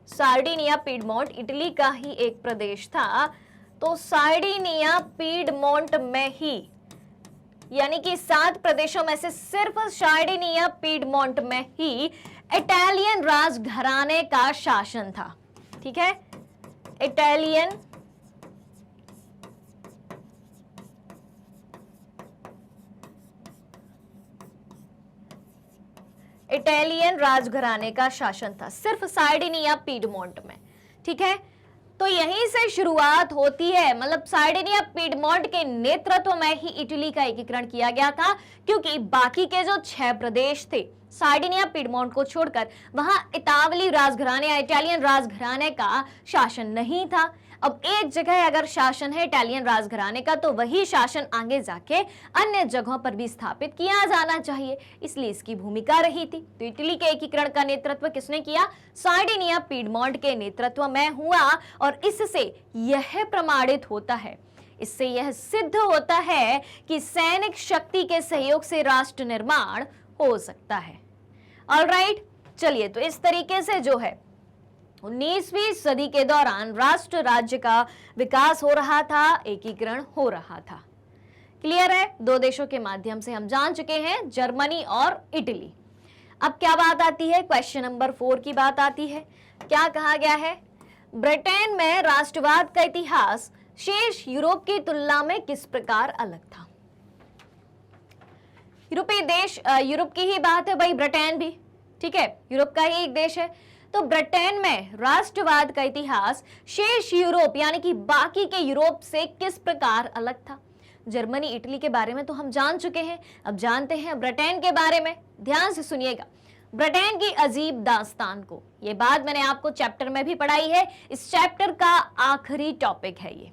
सार्डिनिया पीडमोंट इटली का ही एक प्रदेश था, तो सार्डिनिया पीडमोंट में ही, यानी कि 7 प्रदेशों में से सिर्फ सार्डिनिया पीडमोंट में ही इटालियन राजघराने का शासन था। ठीक है, इटालियन राजघराने का शासन था सिर्फ सार्डिनिया पीडमोंट में। ठीक है, तो यहीं से शुरुआत होती है, मतलब सार्डिनिया पीडमोंट के नेतृत्व में ही इटली का एकीकरण किया गया था, क्योंकि बाकी के जो 6 प्रदेश थे सार्डिनिया पीडमोंट को छोड़कर, वहां इतावली राजघराने या इटालियन राजघराने का शासन नहीं था। अब एक जगह अगर शासन है इटालियन राजघराने का, तो वही शासन आगे जाके अन्य जगहों पर भी स्थापित किया जाना चाहिए, इसलिए इसकी भूमिका रही थी। तो इटली के एकीकरण का नेतृत्व किसने किया? सार्डिनिया पीडमोंट के नेतृत्व में हुआ। और इससे यह प्रमाणित होता है, इससे यह सिद्ध होता है कि सैनिक शक्ति के सहयोग से राष्ट्र निर्माण हो सकता है। ऑलराइट, चलिए, तो इस तरीके से जो है 19वीं सदी के दौरान राष्ट्र राज्य का विकास हो रहा था, एकीकरण हो रहा था। क्लियर है? 2 देशों के माध्यम से हम जान चुके हैं, जर्मनी और इटली। अब क्या बात आती है? क्वेश्चन नंबर 4 की बात आती है। क्या कहा गया है? ब्रिटेन में राष्ट्रवाद का इतिहास शेष यूरोप की तुलना में किस प्रकार अलग था? यूरोपीय देश, यूरोप की ही बात है भाई, ब्रिटेन भी, ठीक है, यूरोप का ही एक देश है। तो ब्रिटेन में राष्ट्रवाद का इतिहास शेष यूरोप यानी कि बाकी के यूरोप से किस प्रकार अलग था? जर्मनी, इटली के बारे में तो हम जान चुके हैं, अब जानते हैं ब्रिटेन के बारे में। ध्यान से सुनिएगा, ब्रिटेन की अजीब दास्तान को, ये बात मैंने आपको चैप्टर में भी पढ़ाई है, इस चैप्टर का आखिरी टॉपिक है ये।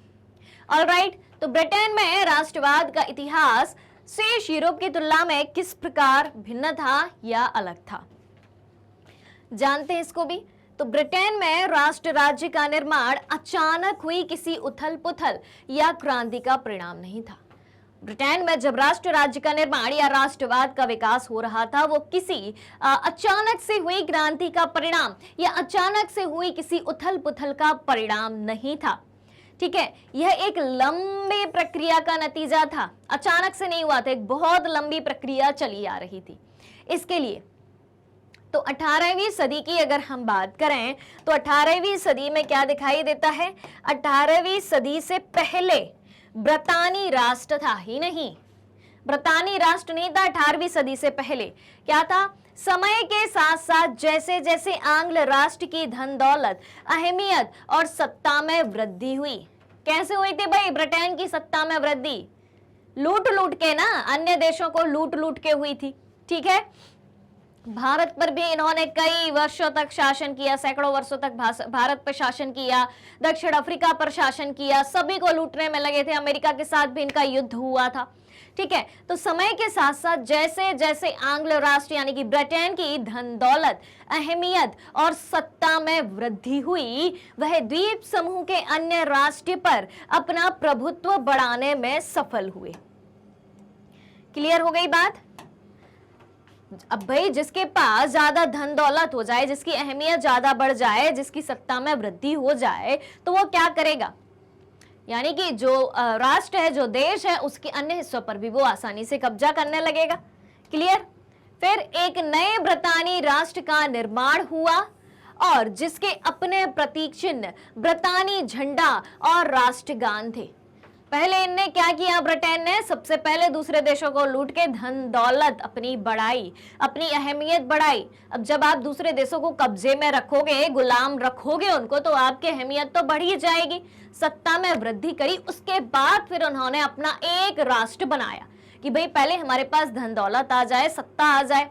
ऑलराइट, तो ब्रिटेन में राष्ट्रवाद का इतिहास शेष यूरोप की तुलना में किस प्रकार भिन्न था या अलग था? जानते हैं इसको भी। तो ब्रिटेन में राष्ट्र राज्य का निर्माण अचानक हुई किसी उथल पुथल या क्रांति का परिणाम नहीं था। ब्रिटेन में जब राष्ट्र राज्य का निर्माण या राष्ट्रवाद का विकास हो रहा था, वो किसी अचानक से हुई क्रांति का परिणाम या अचानक से हुई किसी उथल पुथल का परिणाम नहीं था। ठीक है, यह एक लंबी प्रक्रिया का नतीजा था, अचानक से नहीं हुआ था, एक बहुत लंबी प्रक्रिया चली आ रही थी। इसके लिए तो 18वीं सदी की अगर हम बात करें, तो 18वीं सदी में क्या दिखाई देता है? 18वीं सदी से पहले ब्रितानी राष्ट्र था ही नहीं, ब्रितानी राष्ट्र नहीं था 18वीं सदी से पहले। क्या था? समय के साथ साथ जैसे जैसे आंग्ल राष्ट्र की धन दौलत, अहमियत और सत्ता में वृद्धि हुई। कैसे हुई थी भाई ब्रिटेन की सत्ता में वृद्धि? लूट लूट के ना, अन्य देशों को लूट लूट के हुई थी। ठीक है, भारत पर भी इन्होंने कई वर्षों तक शासन किया, सैकड़ों वर्षों तक भारत पर शासन किया, दक्षिण अफ्रीका पर शासन किया, सभी को लूटने में लगे थे, अमेरिका के साथ भी इनका युद्ध हुआ था। ठीक है, तो समय के साथ साथ जैसे जैसे आंग्ल राष्ट्र यानी कि ब्रिटेन की धन दौलत, अहमियत और सत्ता में वृद्धि हुई, वह द्वीप समूह के अन्य राष्ट्र पर अपना प्रभुत्व बढ़ाने में सफल हुए। क्लियर हो गई बात? अब भाई जिसके पास ज्यादा धन दौलत हो जाए, जिसकी अहमियत ज्यादा बढ़ जाए, जिसकी सत्ता में वृद्धि हो जाए, तो वो क्या करेगा? यानी कि जो राष्ट्र है, जो देश है, उसके अन्य हिस्सों पर भी वो आसानी से कब्जा करने लगेगा। क्लियर। फिर एक नए ब्रितानी राष्ट्र का निर्माण हुआ और जिसके अपने प्रतीक चिन्ह, ब्रितानी झंडा और राष्ट्रगान थे। पहले इनने क्या किया, ब्रिटेन ने सबसे पहले दूसरे देशों को लूट के धन दौलत अपनी बढ़ाई, अपनी अहमियत बढ़ाई। अब जब आप दूसरे देशों को कब्जे में रखोगे, गुलाम रखोगे उनको, तो आपकी अहमियत तो बढ़ ही जाएगी। सत्ता में वृद्धि करी, उसके बाद फिर उन्होंने अपना एक राष्ट्र बनाया कि भाई पहले हमारे पास धन दौलत आ जाए, सत्ता आ जाए,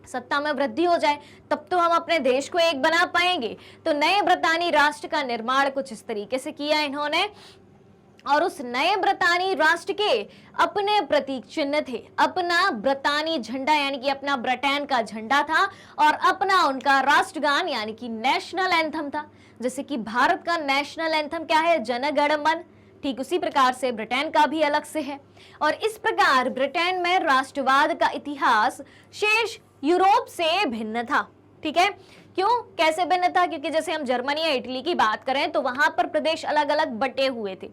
सत्ता में वृद्धि हो जाए, तब तो हम अपने देश को एक बना पाएंगे। तो नए ब्रितानी राष्ट्र का निर्माण कुछ इस तरीके से किया इन्होंने, और उस नए ब्रितानी राष्ट्र के अपने प्रतीक चिन्ह थे, अपना ब्रितानी झंडा यानी कि अपना ब्रिटेन का झंडा था, और अपना उनका राष्ट्रगान यानी कि नेशनल एंथम था। जैसे कि भारत का नेशनल एंथम क्या है, जन गण मन, ठीक उसी प्रकार से ब्रिटेन का भी अलग से है। और इस प्रकार ब्रिटेन में राष्ट्रवाद का इतिहास शेष यूरोप से भिन्न था। ठीक है, क्यों, कैसे भिन्न था? क्योंकि जैसे हम जर्मनी या इटली की बात करें तो वहां पर प्रदेश अलग अलग बटे हुए थे।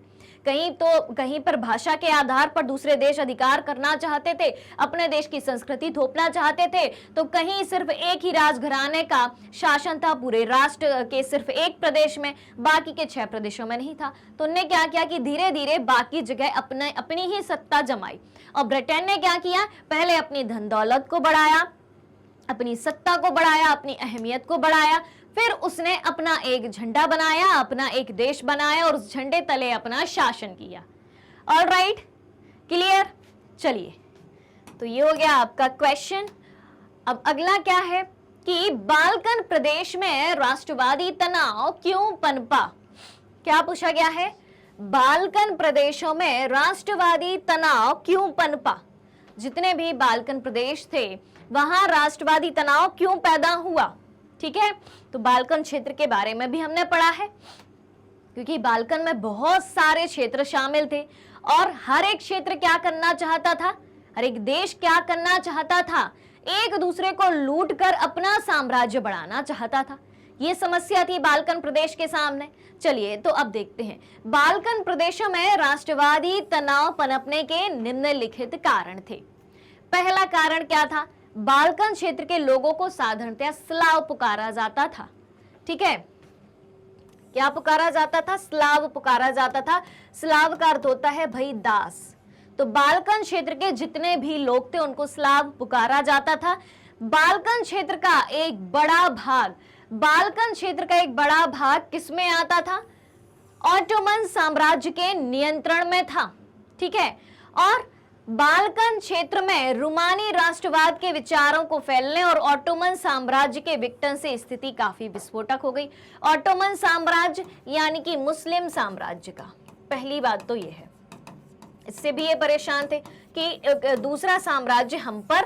कहीं पर भाषा के आधार पर दूसरे देश अधिकार करना चाहते थे, अपने देश की संस्कृति थोपना चाहते थे, तो कहीं सिर्फ एक ही राजघराने का शासन था पूरे राष्ट्र के सिर्फ एक प्रदेश में, बाकी के 6 प्रदेशों में नहीं था। तो उन्होंने क्या किया कि धीरे धीरे बाकी जगह अपनी ही सत्ता जमाई। और ब्रिटेन ने क्या किया, पहले अपनी धन दौलत को बढ़ाया, अपनी सत्ता को बढ़ाया, अपनी अहमियत को बढ़ाया, फिर उसने अपना एक झंडा बनाया, अपना एक देश बनाया और उस झंडे तले अपना शासन किया। Alright, clear. चलिए, तो ये हो गया आपका क्वेश्चन। अब अगला क्या है कि बाल्कन प्रदेश में राष्ट्रवादी तनाव क्यों पनपा? क्या पूछा गया है, बाल्कन प्रदेशों में राष्ट्रवादी तनाव क्यों पनपा? जितने भी बाल्कन प्रदेश थे वहां राष्ट्रवादी तनाव क्यों पैदा हुआ? ठीक है, तो बाल्कन क्षेत्र के बारे में भी हमने पढ़ा है, क्योंकि बाल्कन में बहुत सारे क्षेत्र शामिल थे और हर एक क्षेत्र क्या करना चाहता था, हर एक देश क्या करना चाहता था, एक दूसरे को लूट कर अपना साम्राज्य बढ़ाना चाहता था। ये समस्या थी बाल्कन प्रदेश के सामने। चलिए, तो अब देखते हैं बाल्कन प्रदेशों में राष्ट्रवादी तनाव पनपने के निम्नलिखित कारण थे। पहला कारण क्या था, बाल्कन क्षेत्र के लोगों को साधारणतया स्लाव पुकारा जाता था। ठीक है, क्या पुकारा जाता था, स्लाव पुकारा जाता था। स्लाव का अर्थ होता है भाई दास। तो बाल्कन क्षेत्र के जितने भी लोग थे उनको स्लाव पुकारा जाता था। बाल्कन क्षेत्र का एक बड़ा भाग किसमें आता था, ऑटोमन साम्राज्य के नियंत्रण में था। ठीक है, और बाल्कन क्षेत्र में रूमानी राष्ट्रवाद के विचारों को फैलने और ऑटोमन साम्राज्य के विघटन से स्थिति काफी विस्फोटक हो गई। ऑटोमन साम्राज्य यानी कि मुस्लिम साम्राज्य का, पहली बात तो ये है, इससे भी ये परेशान थे कि दूसरा साम्राज्य हम पर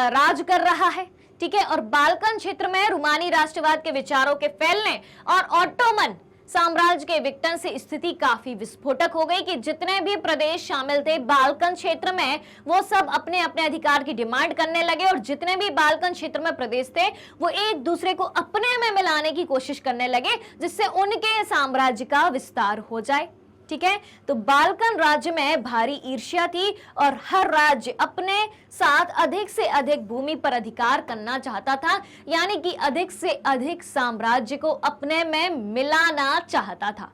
राज कर रहा है। ठीक है, और बाल्कन क्षेत्र में रूमानी राष्ट्रवाद के विचारों के फैलने और ऑटोमन साम्राज्य के विघटन से स्थिति काफी विस्फोटक हो गई कि जितने भी प्रदेश शामिल थे बाल्कन क्षेत्र में वो सब अपने अपने अधिकार की डिमांड करने लगे, और जितने भी बाल्कन क्षेत्र में प्रदेश थे वो एक दूसरे को अपने में मिलाने की कोशिश करने लगे जिससे उनके साम्राज्य का विस्तार हो जाए। ठीक है, तो बाल्कन राज्य में भारी ईर्ष्या थी और हर राज्य अपने साथ अधिक से अधिक भूमि पर अधिकार करना चाहता था, यानी कि अधिक से अधिक साम्राज्य को अपने में मिलाना चाहता था।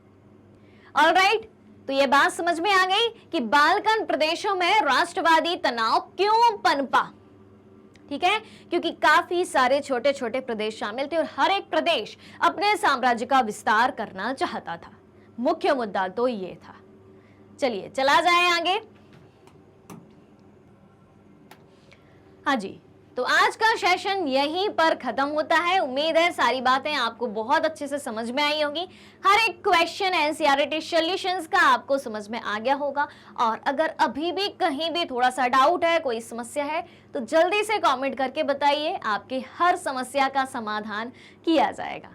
ऑलराइट, तो ये बात समझ में आ गई कि बाल्कन प्रदेशों में राष्ट्रवादी तनाव क्यों पनपा। ठीक है, क्योंकि काफी सारे छोटे छोटे प्रदेश शामिल थे और हर एक प्रदेश अपने साम्राज्य का विस्तार करना चाहता था। मुख्य मुद्दा तो ये था। चलिए चला जाए आगे। हाँ जी, तो आज का सेशन यहीं पर खत्म होता है। उम्मीद है सारी बातें आपको बहुत अच्छे से समझ में आई होगी। हर एक क्वेश्चन एनसीईआरटी सॉल्यूशंस का आपको समझ में आ गया होगा। और अगर अभी भी कहीं भी थोड़ा सा डाउट है, कोई समस्या है, तो जल्दी से कमेंट करके बताइए, आपकी हर समस्या का समाधान किया जाएगा।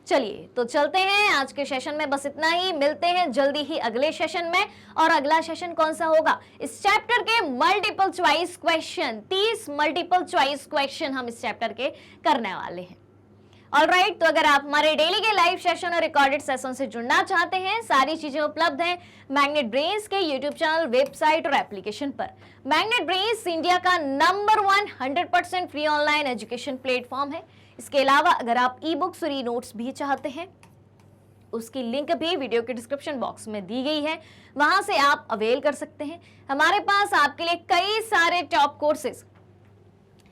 चलिए तो चलते हैं, आज के सेशन में बस इतना ही। मिलते हैं जल्दी ही अगले सेशन में। और अगला सेशन कौन सा होगा, इस चैप्टर के multiple choice question, 30 multiple choice question हम इस चैप्टर के करने वाले हैं। ऑलराइट, तो अगर आप हमारे डेली के लाइव सेशन और रिकॉर्डेड सेशन से जुड़ना चाहते हैं, सारी चीजें उपलब्ध हैं मैग्नेट ब्रेन्स के यूट्यूब चैनल, वेबसाइट और एप्लीकेशन पर। मैग्नेट ब्रेन्स इंडिया का number 1 100% free online education platform है। इसके अलावा अगर आप ई बुक्स और ई नोट्स भी चाहते हैं, उसकी लिंक भी वीडियो के डिस्क्रिप्शन बॉक्स में दी गई है, वहां से आप अवेल कर सकते हैं। हमारे पास आपके लिए कई सारे top courses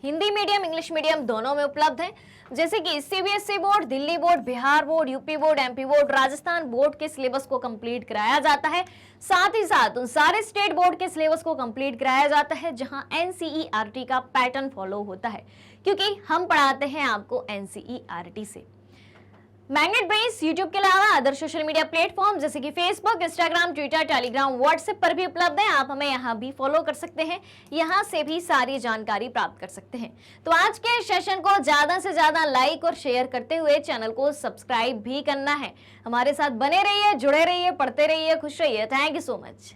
Hindi medium, English medium दोनों में उपलब्ध हैं, जैसे कि CBSE board, Delhi board, Bihar board, UP board, MP board, Rajasthan board के सिलेबस को कंप्लीट कराया जाता है। साथ ही साथ उन सारे स्टेट बोर्ड के सिलेबस को कंप्लीट कराया जाता है जहां एनसीईआरटी का पैटर्न फॉलो होता है, क्योंकि हम पढ़ाते हैं आपको एनसीईआरटी से। मैग्नेट ब्रेन्स यूट्यूब के अलावा अदर सोशल मीडिया प्लेटफॉर्म जैसे कि Facebook, Instagram, Twitter, Telegram, WhatsApp पर भी उपलब्ध है। आप हमें यहाँ भी फॉलो कर सकते हैं, यहाँ से भी सारी जानकारी प्राप्त कर सकते हैं। तो आज के सेशन को ज्यादा से ज्यादा लाइक और शेयर करते हुए चैनल को सब्सक्राइब भी करना है। हमारे साथ बने रहिए, जुड़े रहिए, पढ़ते रहिए, खुश रहिए। Thank you so much.